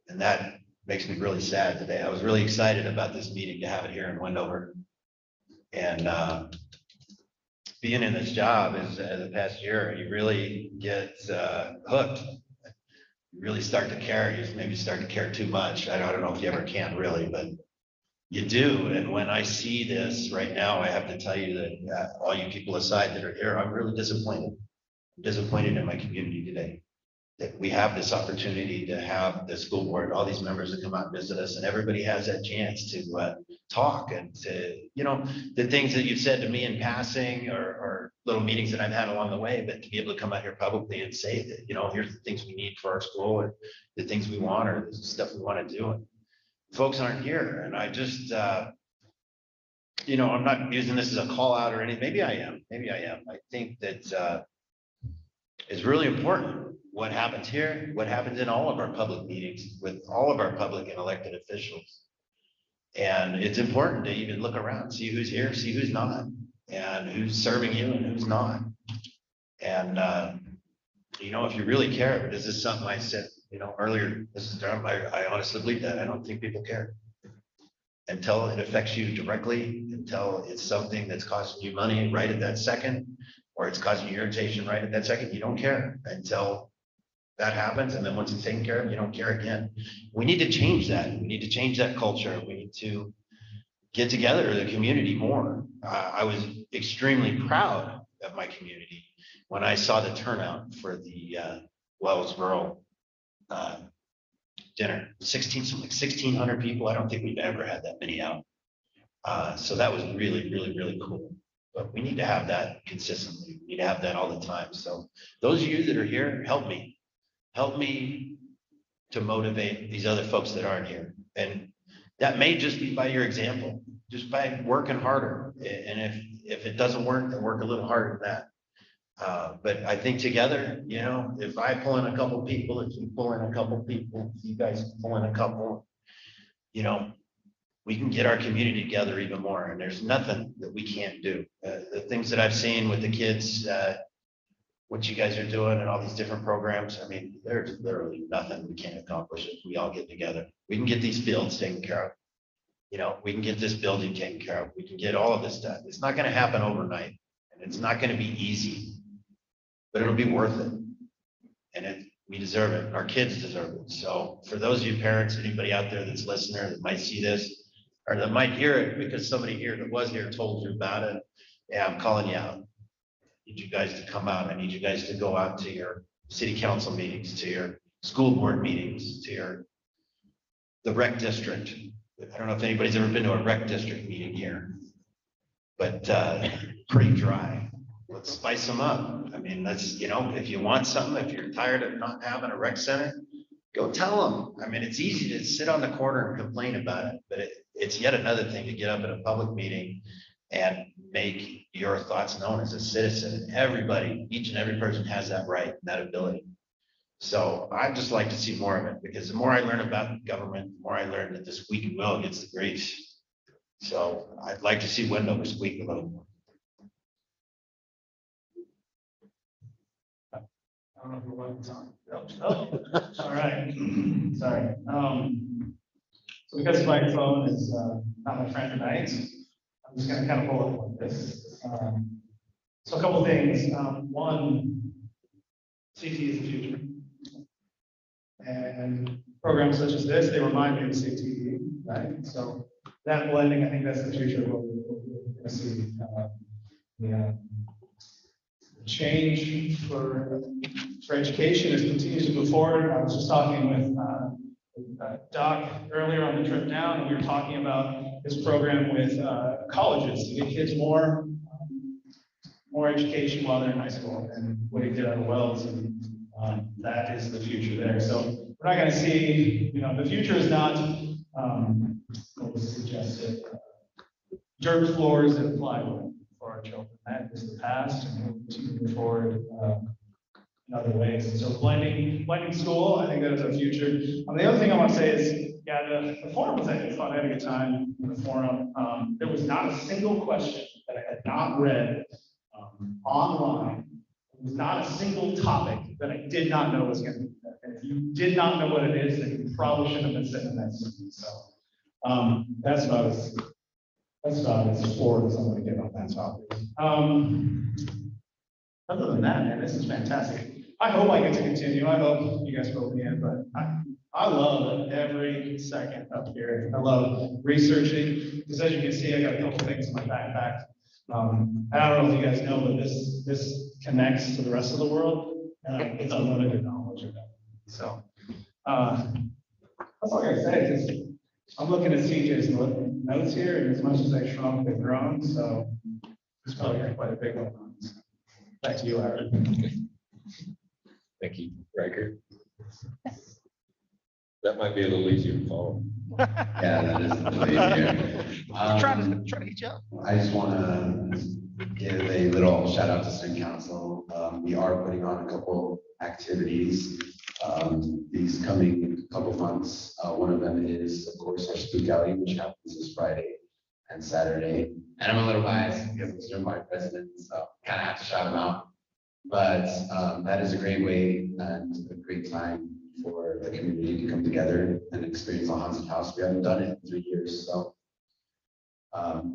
and that makes me really sad today. I was really excited about this meeting to have it here in Wendover. And being in this job as the past year, you really get hooked. You really start to care. You maybe start to care too much. I don't know if you ever can really, but you do. And when I see this right now, I have to tell you that all you people aside that are here, I'm really disappointed. I'm disappointed in my community today, that we have this opportunity to have the school board, all these members that come out and visit us, and everybody has that chance to talk and to, the things that you've said to me in passing or little meetings that I've had along the way, but to be able to come out here publicly and say that, here's the things we need for our school and the things we want or the stuff we want to do. And folks aren't here. And I just, I'm not using this as a call out or anything. Maybe I am. I think that it's really important what happens here, what happens in all of our public meetings with all of our public and elected officials. And it's important to even look around, see who's here, see who's not, and who's serving you and who's not. And, if you really care, but this is something I said, earlier, this is, I honestly believe that. I don't think people care. Until it affects you directly, until it's something that's costing you money right at that second, or it's causing you irritation right at that second, you don't care until that happens. And then once it's taken care of, you don't care again. We need to change that. We need to change that culture. We need to get together as a community more. I was extremely proud of my community when I saw the turnout for the Wellsboro dinner. 1,600 people. I don't think we've ever had that many out. So that was really, really, really cool. But we need to have that consistently. We need to have that all the time. So those of you that are here, help me. Help me to motivate these other folks that aren't here. And that may just be by your example, just by working harder. And if it doesn't work, then work a little harder than that. But I think together, if I pull in a couple people, if you pull in a couple people, if you guys pull in a couple, we can get our community together even more. And there's nothing that we can't do. The things that I've seen with the kids, what you guys are doing and all these different programs. I mean, there's literally nothing we can't accomplish if we all get together. We can get these fields taken care of. We can get this building taken care of. We can get all of this done. It's not going to happen overnight, and it's not going to be easy, but it'll be worth it. And we deserve it. Our kids deserve it. So for those of you parents, anybody out there that's listening that might see this or that might hear it because somebody here that was here told you about it, yeah, I'm calling you out. I need you guys to come out. I need you guys to go out to your city council meetings, to your school board meetings, to the rec district. I don't know if anybody's ever been to a rec district meeting here, but pretty dry. Let's spice them up. I mean, that's, if you want something, if you're tired of not having a rec center, go tell them. I mean, it's easy to sit on the corner and complain about it, but it's yet another thing to get up at a public meeting and make your thoughts known as a citizen. Everybody, each and every person has that right and that ability. So I'd just like to see more of it, because the more I learn about government, the more I learn that the squeaky wheel gets the grease. So I'd like to see Wendover squeak a little more. don't know if the button's on. Oh, all right. Sorry. So because my phone is not my friend tonight, I'm just gonna kind of pull up like this. So a couple things. One, CT is the future. And programs such as this, they remind me of CTE, right? So that blending, I think that's the future of what we're gonna see. Change for education as it continues to move forward. I was just talking with Doc earlier on the trip down, and we were talking about his program with colleges to get kids more education while they're in high school, and what he did out of Wells, and that is the future there. So we're not going to see, the future is not what was suggested, dirt floors and plywood for our children. That is the past, and we'll continue to move forward in other ways. And so blending school, I think that is our future. The other thing I want to say is, the forum was actually fun. I had a good time in the forum. There was not a single question that I had not read online. There was not a single topic that I did not know was going to be there. And if you did not know what it is, then you probably shouldn't have been sitting in that seat. So that's about as forward as I'm going to get on that topic. Other than that, man, this is fantastic. I hope I get to continue. I hope you guys vote me in, but I love every second up here. I love researching, because as you can see, I got a couple things in my backpack. I don't know if you guys know, but this connects to the rest of the world. It's unlimited knowledge of that. So that's all I gotta say. Because I'm looking at CJ's notes here, and as much as I shrunk, they've grown. So it's probably got quite a big one on this. Back to you, Aaron. Thank you, Riker. That might be a little easier to follow. Yeah, that is a little easier. Trying to get you up. I just want to give a little shout out to student council. We are putting on a couple activities these coming couple months. One of them is, of course, our Spook Alley, which happens this Friday and Saturday. And I'm a little biased because I'm student body president, so kind of have to shout them out. But that is a great way and a great time for the community to come together and experience a haunted house. We haven't done it in 3 years, so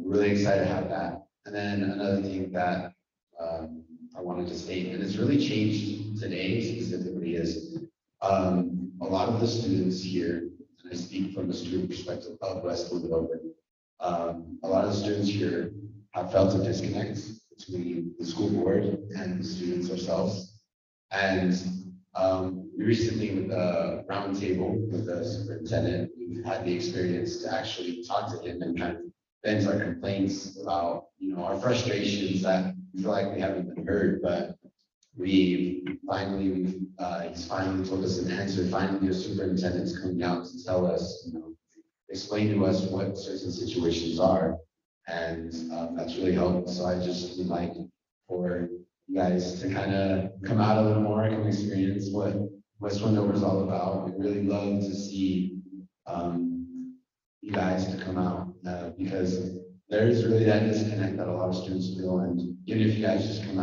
really excited to have that. And then another thing that I wanted to state, and it's really changed today specifically, is a lot of the students here, and I speak from a student perspective of Westwood Open, a lot of the students here have felt a disconnect between the school board and the students ourselves. And recently with the roundtable with the superintendent, we've had the experience to actually talk to him and kind of vent our complaints about, our frustrations that we feel like we haven't been heard, but he's finally told us an answer. Finally, the superintendent's coming out to tell us, explain to us what certain situations are. And that's really helped. So I just would like for you guys to kind of come out a little more, come experience what West Wendover is all about. We'd really love to see you guys to come out because there's really that disconnect that a lot of students feel. And even if you guys just come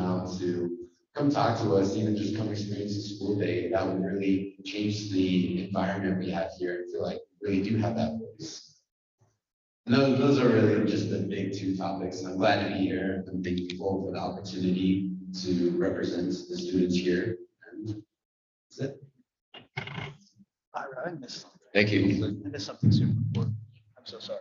talk to us, even just come experience the school day, that would really change the environment we have here and feel like we really do have that voice. And those are really just the big two topics. I'm glad to be here. I'm thankful for the opportunity to represent the students here. And that's it. I missed something. Thank you. I missed something super important. I'm so sorry.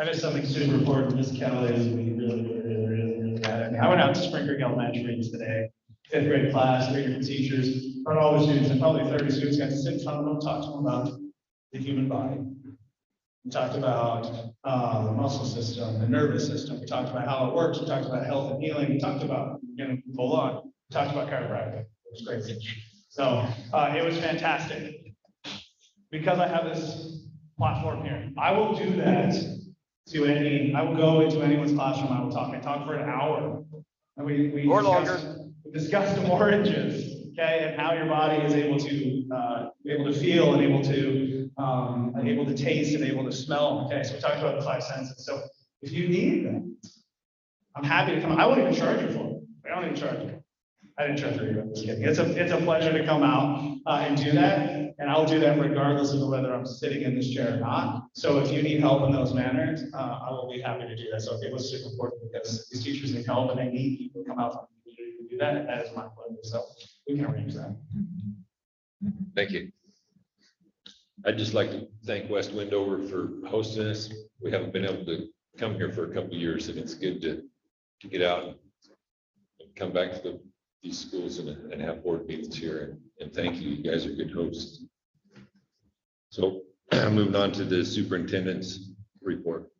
I missed something super important. Miss Kelly is really bad at me. I went out to Spring Creek Elementary today, 5th grade class, 3 different teachers, brought all the students, and probably 30 students got to sit in front of them, talk to them about the human body. We talked about the muscle system, the nervous system. We talked about how it works. We talked about health and healing. We talked about, full on. We talked about chiropractic. It was great. So it was fantastic. Because I have this platform here, I will do that I will go into anyone's classroom. I will talk. I talk for an hour. And we discussed the oranges, okay, and how your body is able to feel and able to taste and able to smell. Okay, so we talked about the 5 senses. So if you need them, I'm happy to come. I won't even charge you for it. I don't even charge you. I didn't try through you, I'm just kidding. It's a pleasure to come out and do that. And I'll do that regardless of whether I'm sitting in this chair or not. So if you need help in those manners, I will be happy to do that. So it was super important because these teachers need help and they need people to come out from the community to do that. And that is my pleasure. So we can arrange that. Thank you. I'd just like to thank West Windover for hosting us. We haven't been able to come here for a couple of years, and it's good to get out and come back to these schools and have board meetings here. And thank you. You guys are good hosts. So moving on to the superintendent's report.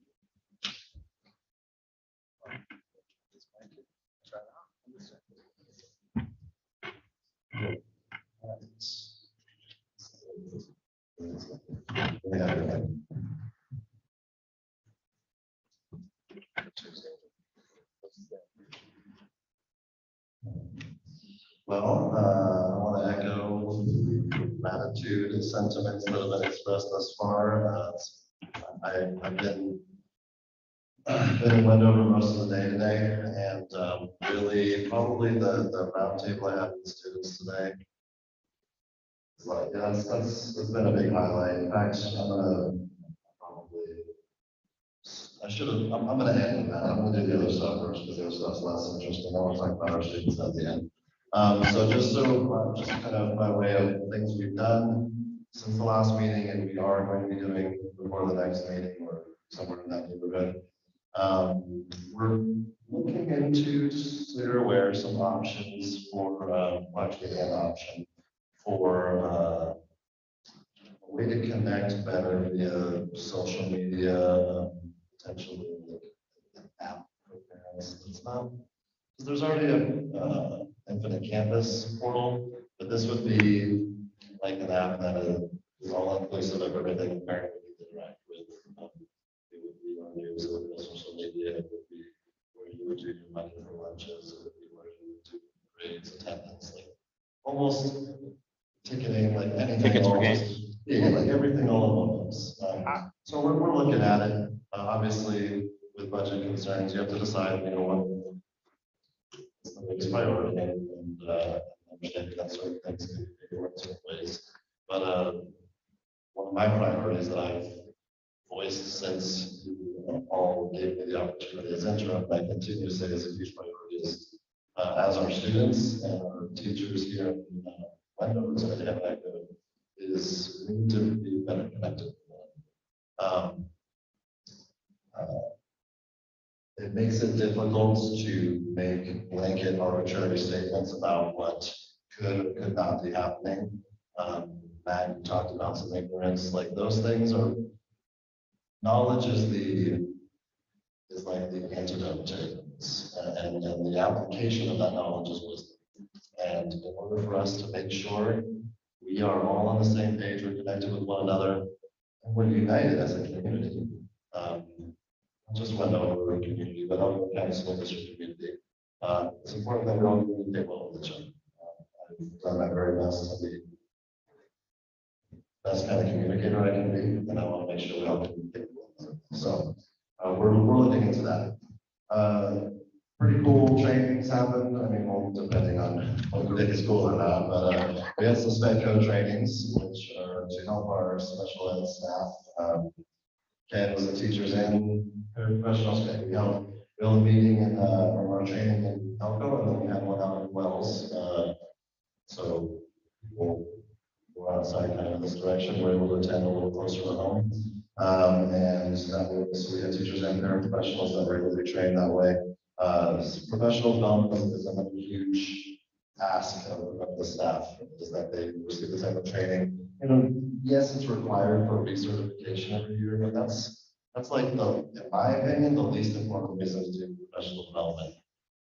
Well, I want to echo gratitude and sentiments that have been expressed thus far. I've been in Wendover most of the day today, and really probably the roundtable I had with students today. It's like, yeah, that's been a big highlight. In fact, I'm gonna end with that. I'm gonna do the other stuff first because the other stuff's less interesting. I want to talk about our students at the end. So just kind of by way of things we've done since the last meeting, and we are going to be doing before the next meeting or somewhere in that neighborhood. We're looking into, just so you're aware, some options for, actually an option for a way to connect better via social media, potentially like an app for parents. It's not, because there's already a infinite campus portal, but this would be like an app that is all inclusive of everything the parent would need to interact with. It would be on news, it would be on social media, it would be where you would do your money for lunches, it would be where you would do grades, attendance, like almost ticketing, like anything. Tickets for else. games. Yeah, like everything all at once. So we're looking at it. Obviously, with budget concerns, you have to decide, you know, what is the biggest priority, and understanding that certain things can be worked certain ways. But one of my priorities that I've voiced since you all gave me the opportunity as interim, and I continue to say is a huge priority is as our students and our teachers here in Wendover, is we need to be better connected. It makes it difficult to make blanket arbitrary statements about what could or could not be happening. Matt, you talked about some ignorance, like those things are, knowledge is like the antidote to ignorance, and the application of that knowledge is wisdom. And in order for us to make sure we are all on the same page, we're connected with one another, and we're united as a community. Not just Wendover community, but Elko County School District community. It's important that we all communicate well with each other. I've done my very best to be the best kind of communicator I can be, and I want to make sure we all communicate well. So we're looking into that. Pretty cool trainings happened. I mean, well, depending on whether they did school or not, but we had some SPEDCO trainings, which are to help our special ed staff. Ken was the teachers and professionals. We held a meeting in our training in Elko, and then we had one out in Wells. So people were outside kind of in this direction, were able to attend a little closer to home. And that was, so we had teachers and paraprofessionals that were able to be trained that way. Professional development is another huge ask of the staff, is that they receive the type of training. You know, yes, it's required for recertification every year, but that's like in my opinion, the least important reason to do professional development.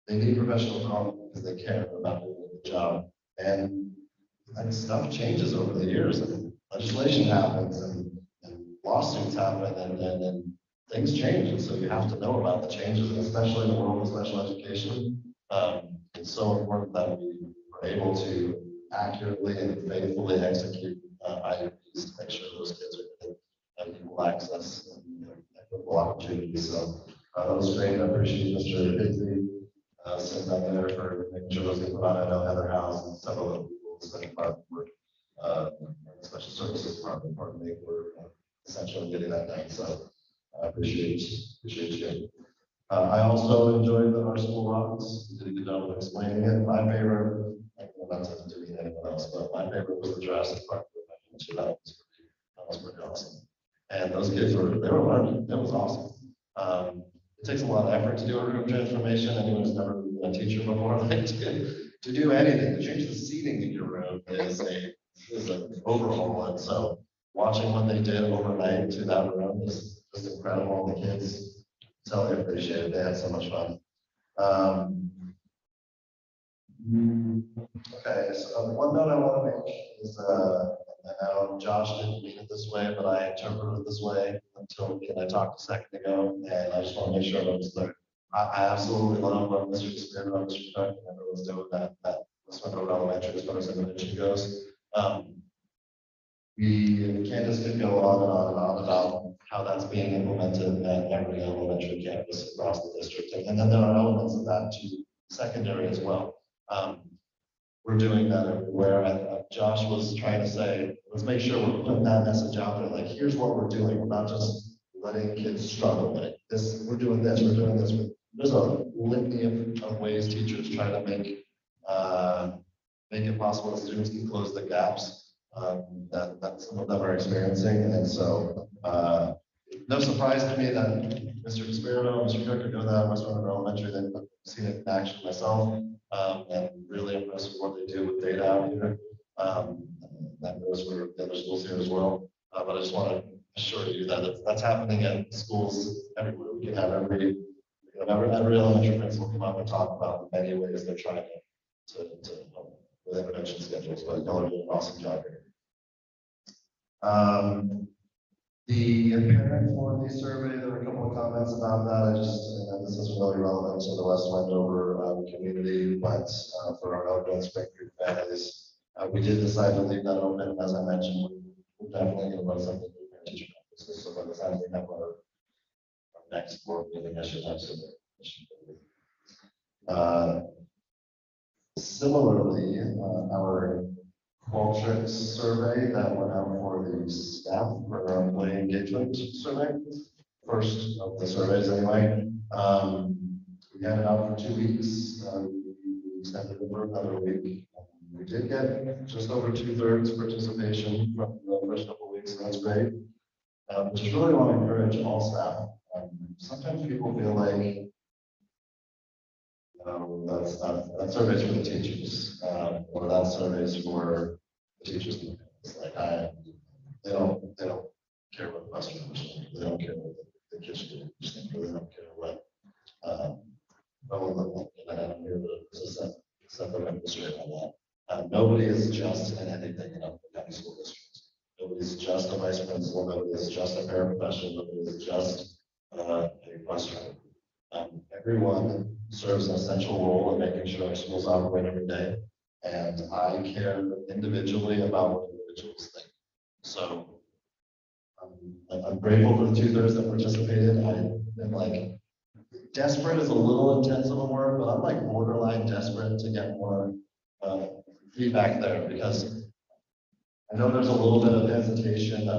They need professional development because they care about doing the job. And stuff changes over the years, and legislation happens, and lawsuits happen, and things change. And so you have to know about the changes, and especially in the world of special education. It's so important that we are able to accurately and faithfully execute IEPs to make sure those kids are getting equal access and equitable opportunities. So that was great. I appreciate Mr. Higley Since I'm there for making sure those get put on. I know Heather House and several other people in the department work, special services department, we're essentially getting that done. So I appreciate you. I also enjoyed our school runs. You did a good job of explaining it. My favorite, I don't know, not to do anyone else, but my favorite was the Jurassic Park. That was pretty awesome. And those kids they were learning. It was awesome. It takes a lot of effort to do a room transformation. Anyone who's never been a teacher before, like to do anything, to change the seating in your room is an overhaul one. So watching what they did overnight to that room is just incredible. The kids totally appreciate it. They had so much fun. Okay, so one note I want to make is, I know Josh didn't mean it this way, but I interpreted it this way until I talked a second ago, and I just want to make sure that was clear. I absolutely love what Mr. Despierto, Mr. Cook, and everyone's doing that West Window Elementary as far as innovation goes. Candace could go on and on and on about how that's being implemented at every elementary campus across the district, and then there are elements of that to secondary as well. We're doing that everywhere. Josh was trying to say, let's make sure we're putting that message out there. Like, here's what we're doing. We're not just letting kids struggle. Like this, we're doing this, we're doing this. There's a litany of ways teachers try to make it possible that students can close the gaps that some of them are experiencing. And so, no surprise to me that Mr. Despierto, Mr. Cook are doing that at West Window Elementary. Then I've seen it in action myself, and really impressed with what they do with data out here. That goes for the other schools here as well. But I just want to assure you that that's happening at schools everywhere. We can have every elementary principal come up and talk about the many ways they're trying to help with intervention schedules. But y'all are doing an awesome job here. The parent four-day survey, there were a couple of comments about that. This is really relevant to the West Wendover community, but for our Elko and Spring Creek families, we did decide to leave that open. And as I mentioned, we're definitely going to run something with parent teacher conferences. So by the time we have our next board meeting, I should have some. Similarly, our Qualtrics survey that went out for the staff for our employee engagement survey, first of the surveys anyway. We had it out for 2 weeks. We extended it for another week. We did get just over 2/3 participation from the first couple of weeks, so that's great. Just really want to encourage all staff. Sometimes people feel like that survey's for the teachers, or that survey's for the teachers. It's like they don't care what the customers think. They don't care what the kids do. They don't care what. And I'm here to set the record straight on that. Nobody is just in anything in Elko County School District. Nobody's just a vice principal. Nobody is just a paraprofessional. Nobody is just a bus driver. Everyone serves an essential role in making sure our schools operate every day. And I care individually about what individuals think. So I'm grateful for the 2/3 that participated. I'm like, desperate is a little intense of a word, but I'm like borderline desperate to get more feedback there, because I know there's a little bit of hesitation.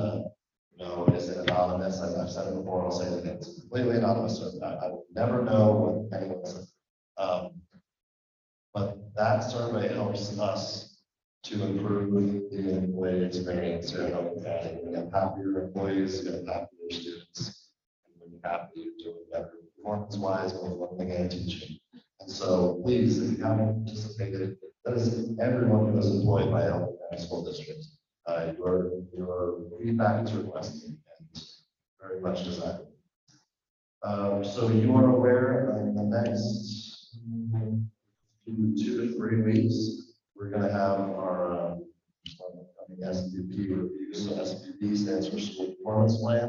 Is it anonymous? I've said it before, I'll say it again. It's completely anonymous. So I will never know what anyone says. But that survey helps us to improve the employee experience here in Elko County. We have happier employees, we have happier students, and we're happy you're doing better performance-wise, both learning and teaching. And so please, if you haven't participated, that is everyone who is employed by Elko County School District. Your feedback is requested and very much desired. So you are aware in the next 2 to 3 weeks, we're going to have our upcoming SPP review. So SPP stands for School Performance Plan.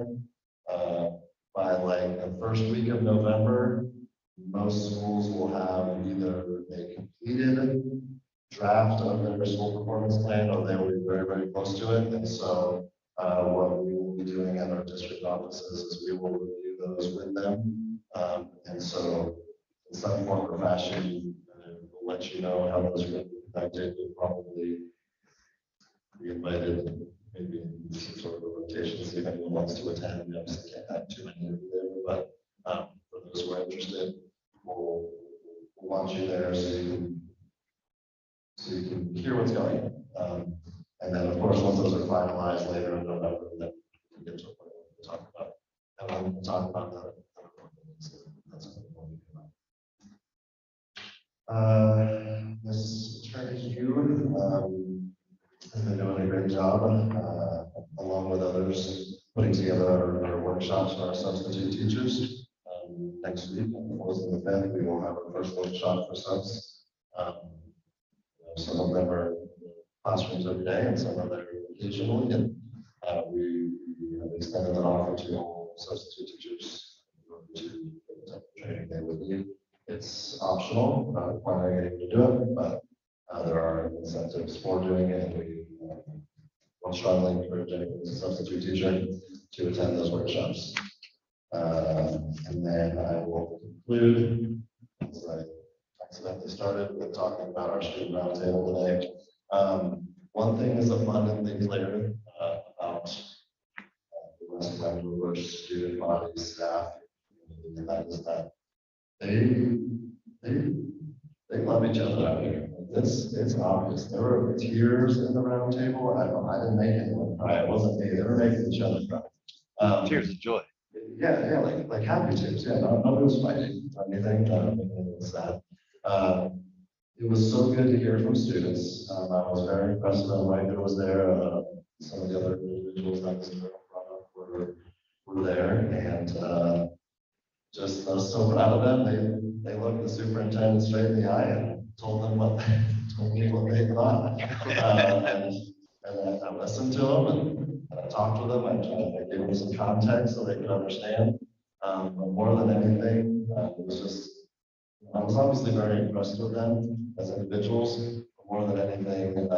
By like the first week of November, most schools will have either a completed draft of their school performance plan, or they will be very, very close to it. And so what we will be doing at our district offices is we will review those with them. And so some form or fashion. We'll let you know how those are going to be conducted. You'll probably be invited, maybe in some sort of a rotation, see if anyone wants to attend. We obviously can't have too many of you there, but for those who are interested, we'll want you there so you can hear what's going on. And then, of course, once those are finalized later in November, then we get to a point where we'll talk about, and then we'll talk about the. That's what we'll be doing. Ms. Attorney Hugh has been doing a great job, along with others, putting together our workshops for our substitute teachers. Next week, on the 4th and the 5th, we will have our first workshop for subs. Some of them are classrooms every day, and some of them are occasionally, and we have extended that offer to all substitute teachers in order to get the type of training they would need. It's optional, not requiring anyone to do it, but there are incentives for doing it, and we will strongly encourage anyone who's a substitute teacher to attend those workshops. And then I will conclude, as I accidentally started with talking about our student roundtable today. One thing is abundantly clear about the West Vancouver student body, staff, and that is that they love each other out here. It's obvious. There were tears in the roundtable. I didn't make anyone cry. It wasn't me. They were making each other cry. Tears of joy. Yeah, like happy tears. Yeah, nobody was fighting or anything. It was sad. It was so good to hear from students. I was very impressed when Micah was there. Some of the other individuals that was brought up were there, and just I was so proud of them. They looked the superintendent straight in the eye and told me what they thought. And I listened to them and I talked with them. I gave them some context so they could understand. But more than anything, it was just, I was obviously very impressed with them as individuals. But more than anything,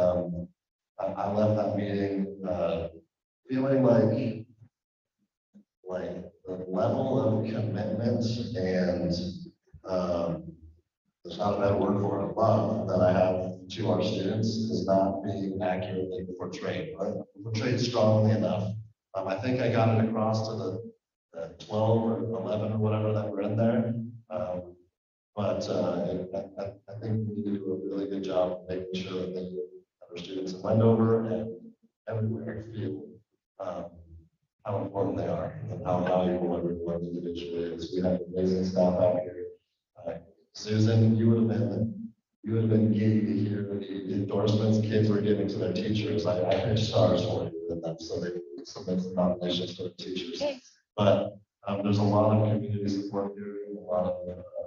I left that meeting feeling like the level of commitment and there's not a better word for it, love that I have to our students is not being accurately portrayed, right? Portrayed strongly enough. I think I got it across to the 12 or 11 or whatever that were in there. But I think we do a really good job of making sure that our students in Wendover and everywhere feel how important they are and how valuable everyone individually is. We have amazing staff out here. Susan, you would have been giddy to hear the endorsements kids were giving to their teachers. I pitched stars for you with them, so they submit some nominations for the teachers. But there's a lot of community support here, a lot of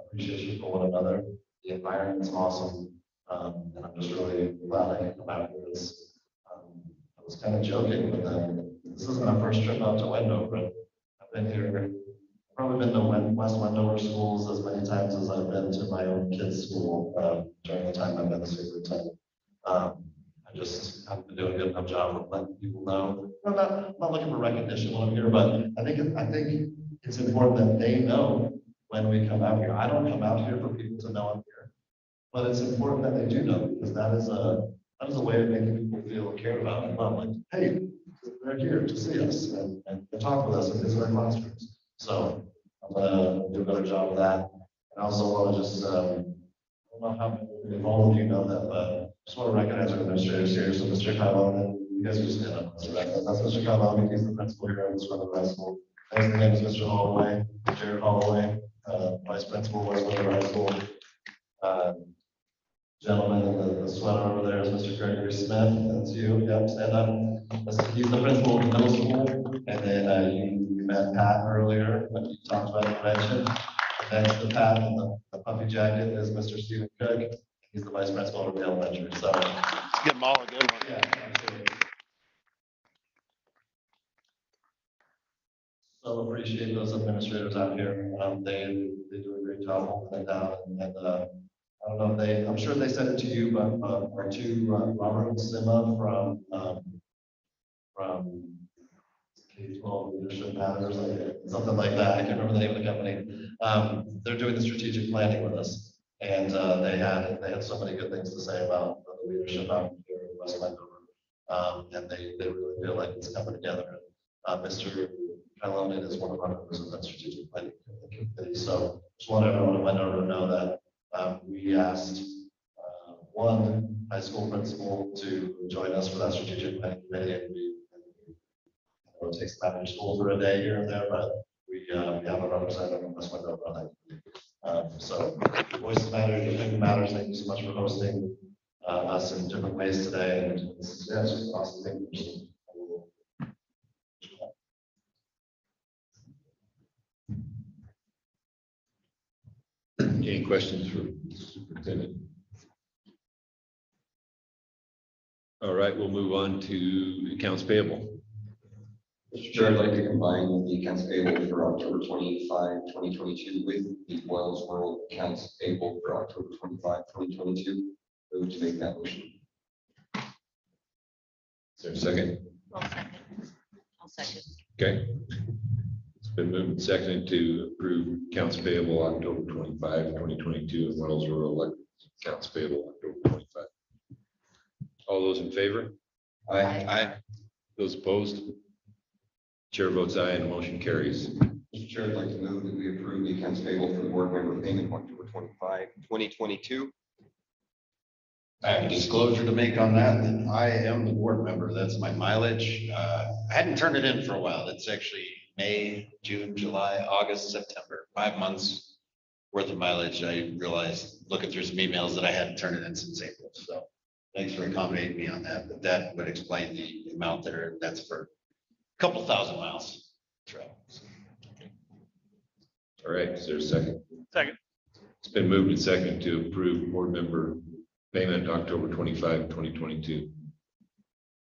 appreciation for one another. The environment's awesome, and I'm just really glad I could come out here. I was kind of joking with them. This isn't my first trip out to Wendover. I've been here, probably been to West Wendover schools as many times as I've been to my own kids' school during the time I've been the superintendent. I just haven't been doing a good enough job of letting people know. I'm not looking for recognition when I'm here, but I think it's important that they know when we come out here. I don't come out here for people to know I'm here, but it's important that they do know because that is a way of making people feel cared about and loved. Like, hey, they're here to see us and talk with us and visit our classrooms. So I'm gonna do a better job of that. And I also want to just, I don't know how many of all of you know that, but I just want to recognize our administrators here. So Mr. Kylon, you guys are just stand up. So that's Mr. Kylon, he's the principal here at West Wendover High School. His name is Mr. Holloway, Jared Holloway, vice principal, West Wendover High School. Gentleman in the sweater over there is Mr. Gregory Smith. That's you. Yep, stand up. He's the principal of the middle school. And then you met Pat earlier when you talked about intervention. Next to Pat in the puffy jacket is Mr. Stephen Cook. He's the vice principal of the elementary. So Let's give them all a good one. yeah, absolutely. So appreciate those administrators out here. They do a great job holding it down and I don't know if I'm sure they sent it to you, but our two, Robert and Sima from K-12 Leadership Matters, like something like that. I can't remember the name of the company. They're doing the strategic planning with us. And they had so many good things to say about the leadership out here in West Wendover. And they really feel like it's coming together. Mr. Kylonen is one of our members of that strategic planning committee. So just want everyone in Wendover to know that we asked one high school principal to join us for that strategic planning committee. And it takes time in school for a day here and there, but we have a representative from West Wendover on that committee. So voice matters, your opinion matters. Thank you so much for hosting us in different ways today. And it's just an awesome thing. Any questions for the superintendent? All right, we'll move on to accounts payable. Mr. Chair, I'd like to combine the accounts payable for October 25, 2022 with the Wells World accounts payable for October 25, 2022. Move to make that motion. Is there a second? I'll second. Okay. It's been moved and seconded to approve accounts payable October 25, 2022, and Wells Rural Electric accounts payable October 25. All those in favor? Aye. Aye. Those opposed? Chair votes aye and the motion carries. Mr. Chair, I'd like to move that we approve the accounts payable for the board member payment October 25, 2022. I have a disclosure to make on that, that I am the board member. That's my mileage. I hadn't turned it in for a while. It's actually May, June, July, August, September, 5 months worth of mileage. I realized looking through some emails that I hadn't turned it in since April. So thanks for accommodating me on that, but that would explain the amount there. That's for a couple thousand miles travel. All right, is there a second? Second. It's been moved and seconded to approve board member payment October 25, 2022.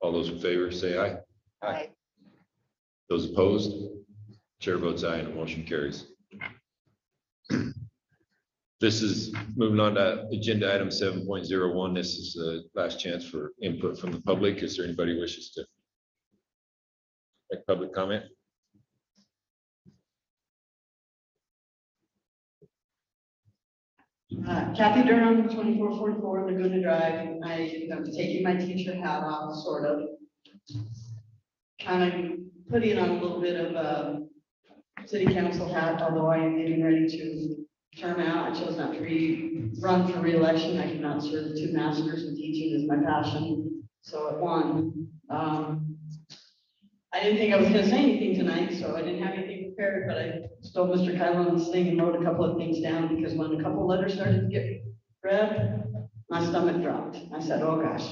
All those in favor say aye. Aye. Those opposed? Chair votes aye and the motion carries. This is moving on to agenda item 7.01. This is the last chance for input from the public. Is there anybody who wishes to make public comment? Kathy Durham, 2444 Laguna Drive. I'm taking my teacher hat off, sort of. Kind of putting on a little bit of a city council hat, although I am getting ready to term out. I chose not to run for re-election. I cannot serve 2 masters in teaching is my passion. So at one, I didn't think I was gonna say anything tonight, so I didn't have anything prepared, but I stole Mr. Kylone's thing and wrote a couple of things down because when a couple of letters started to get read, my stomach dropped. I said, oh gosh,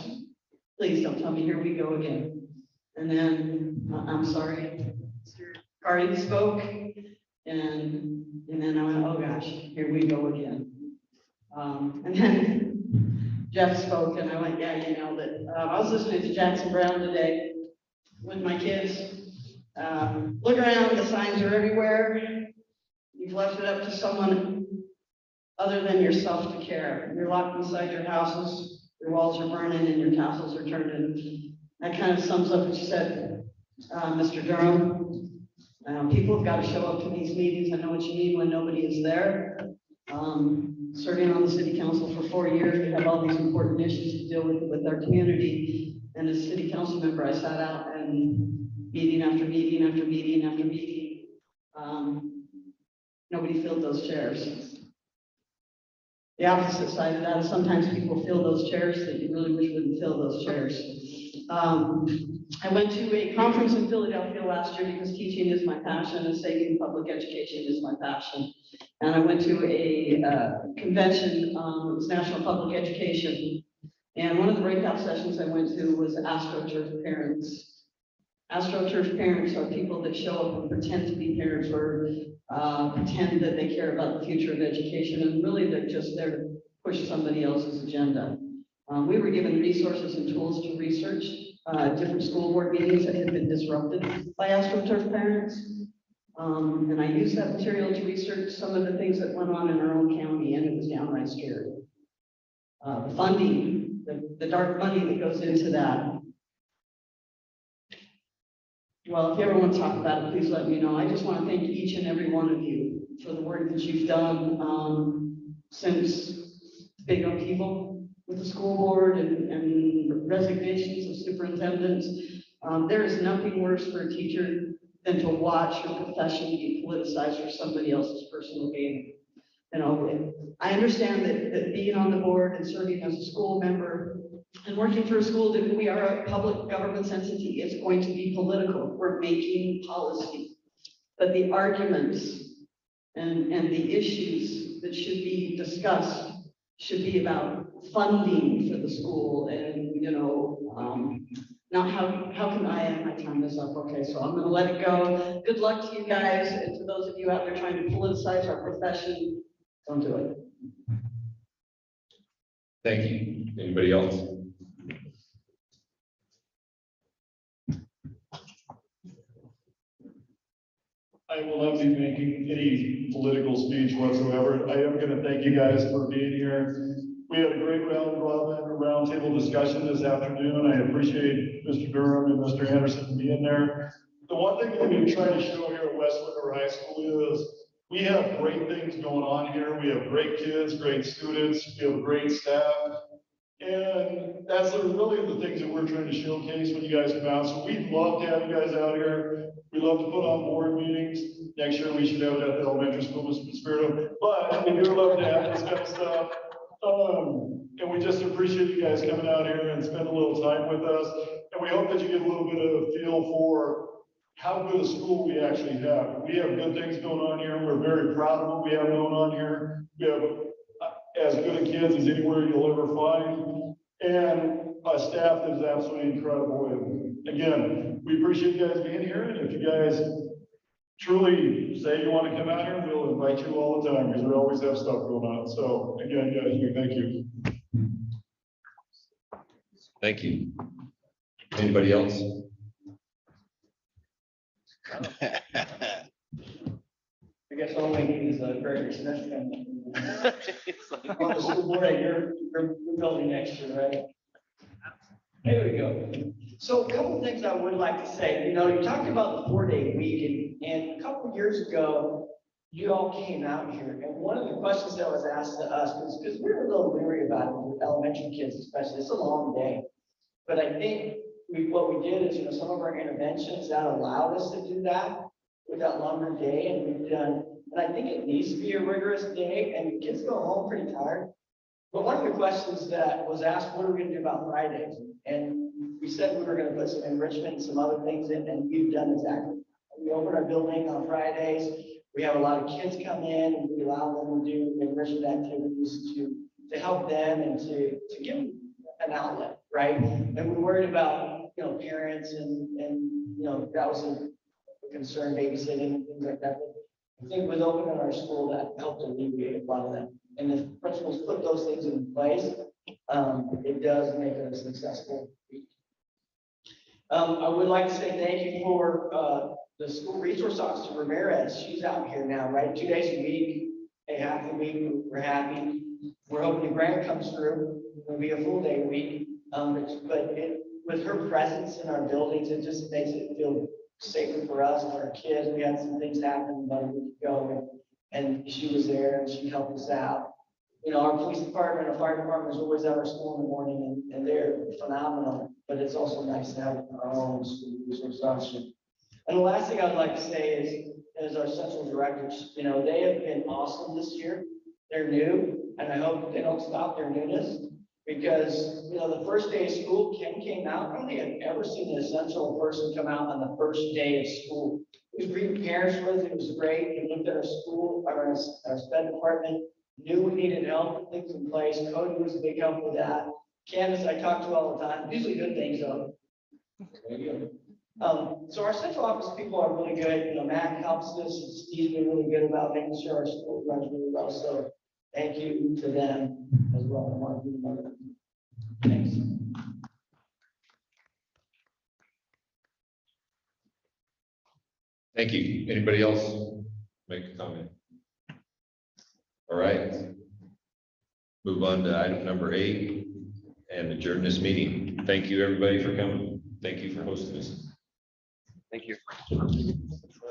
please don't tell me here we go again. And then, I'm sorry, Mr. Cardi spoke, and then I went, oh gosh, here we go again. And then Jeff spoke, and I went, yeah, you nailed it. I was listening to Jackson Brown today with my kids. Look around, the signs are everywhere. You've left it up to someone other than yourself to care. You're locked inside your houses, your walls are burning, and your tassels are turned in. That kind of sums up what you said, Mr. Durham. People have got to show up to these meetings. I know what you mean when nobody is there. Serving on the city council for 4 years, we have all these important issues to deal with our community. And as a city council member, I sat out and meeting after meeting after meeting after meeting. Nobody filled those chairs. The opposite side of that is sometimes people fill those chairs that you really wish wouldn't fill those chairs. I went to a conference in Philadelphia last year because teaching is my passion and saving public education is my passion. And I went to a convention, it was National Public Education. And one of the breakout sessions I went to was AstroTurf parents. AstroTurf parents are people that show up and pretend to be parents or pretend that they care about the future of education, and really they're just there to push somebody else's agenda. We were given resources and tools to research different school board meetings that had been disrupted by AstroTurf parents. And I used that material to research some of the things that went on in our own county, and it was downright scary. The funding, the dark money that goes into that. Well, if you ever want to talk about it, please let me know. I just want to thank each and every one of you for the work that you've done, since big upheaval with the school board and resignations of superintendents. There is nothing worse for a teacher than to watch your profession be politicized for somebody else's personal gain. You know, I understand that being on the board and serving as a school member and working for a school, that we are a public government entity, it's going to be political. We're making policy. But the arguments and the issues that should be discussed should be about funding for the school and, you know, not how can my time is up. Okay, so I'm gonna let it go. Good luck to you guys, and to those of you out there trying to politicize our profession, don't do it. Thank you. Anybody else? I will not be making any political speech whatsoever. I am going to thank you guys for being here. We had a great roundtable discussion this afternoon. I appreciate Mr. Durham and Mr. Anderson being there. The one thing that we try to show here at West Winter High School is we have great things going on here. We have great kids, great students, we have great staff. And that's really the things that we're trying to showcase when you guys come out. So we'd love to have you guys out here. We love to put on board meetings. Next year, we should have it at the elementary school, Mr. Spirito. But we do love to have this kind of stuff. And we just appreciate you guys coming out here and spend a little time with us. And we hope that you get a little bit of a feel for how good a school we actually have. We have good things going on here. We're very proud of what we have going on here. We have as good a kids as anywhere you'll ever find, and a staff that is absolutely incredible. And again, we appreciate you guys being here, and if you guys truly say you want to come out here, we'll invite you all the time, because we always have stuff going on. So again, guys, we thank you. Thank you. Anybody else? I guess all we need is a Gregory Smith family. On the school board at your building next year, right? There we go. So a couple of things I would like to say. You know, you talked about the 4-day week, and a couple of years ago, you all came out here, and one of the questions that was asked to us, because we were a little leery about it with elementary kids especially, it's a long day. But I think what we did is, you know, some of our interventions that allowed us to do that with that longer day, and we've done, and I think it needs to be a rigorous day, and kids go home pretty tired. But one of the questions that was asked, what are we gonna do about Fridays? And we said we were gonna put some enrichment and some other things in, and we've done exactly. We open our building on Fridays. We have a lot of kids come in, and we allow them to do enrichment activities to help them and to give them an outlet, right? And we worried about, you know, parents and you know, that was a concern, babysitting and things like that. But I think with opening our school, that helped alleviate a lot of that. And if principals put those things in place, it does make it a successful week. I would like to say thank you for the school resource officer, Ramirez. She's out here now, right? 2 days a week, half the week, we're happy. We're hoping the grant comes through. It'll be a full day week. With her presence in our buildings, it just makes it feel safer for us and our kids. We had some things happen about a week ago, and she was there and she helped us out. You know, our police department, our fire department is always at our school in the morning, and they're phenomenal. But it's also nice to have our own school resource officer. And the last thing I would like to say is our central directors. You know, they have been awesome this year. They're new, and I hope they don't stop their newness. Because, you know, the first day of school, Ken came out. I don't think I've ever seen an essential person come out on the first day of school. He was greeting parents with, it was great. He looked at our school, our sped department, knew we needed help, things in place. Cody was a big help with that. Candace, I talk to all the time, usually good things though. So our central office people are really good. You know, Matt helps us, and Steve's been really good about making sure our school runs really well. So thank you to them as well. I want to do another. Thanks. Thank you. Anybody else make a comment? All right. Move on to item number 8 and adjourn this meeting. Thank you, everybody, for coming. Thank you for hosting us. Thank you.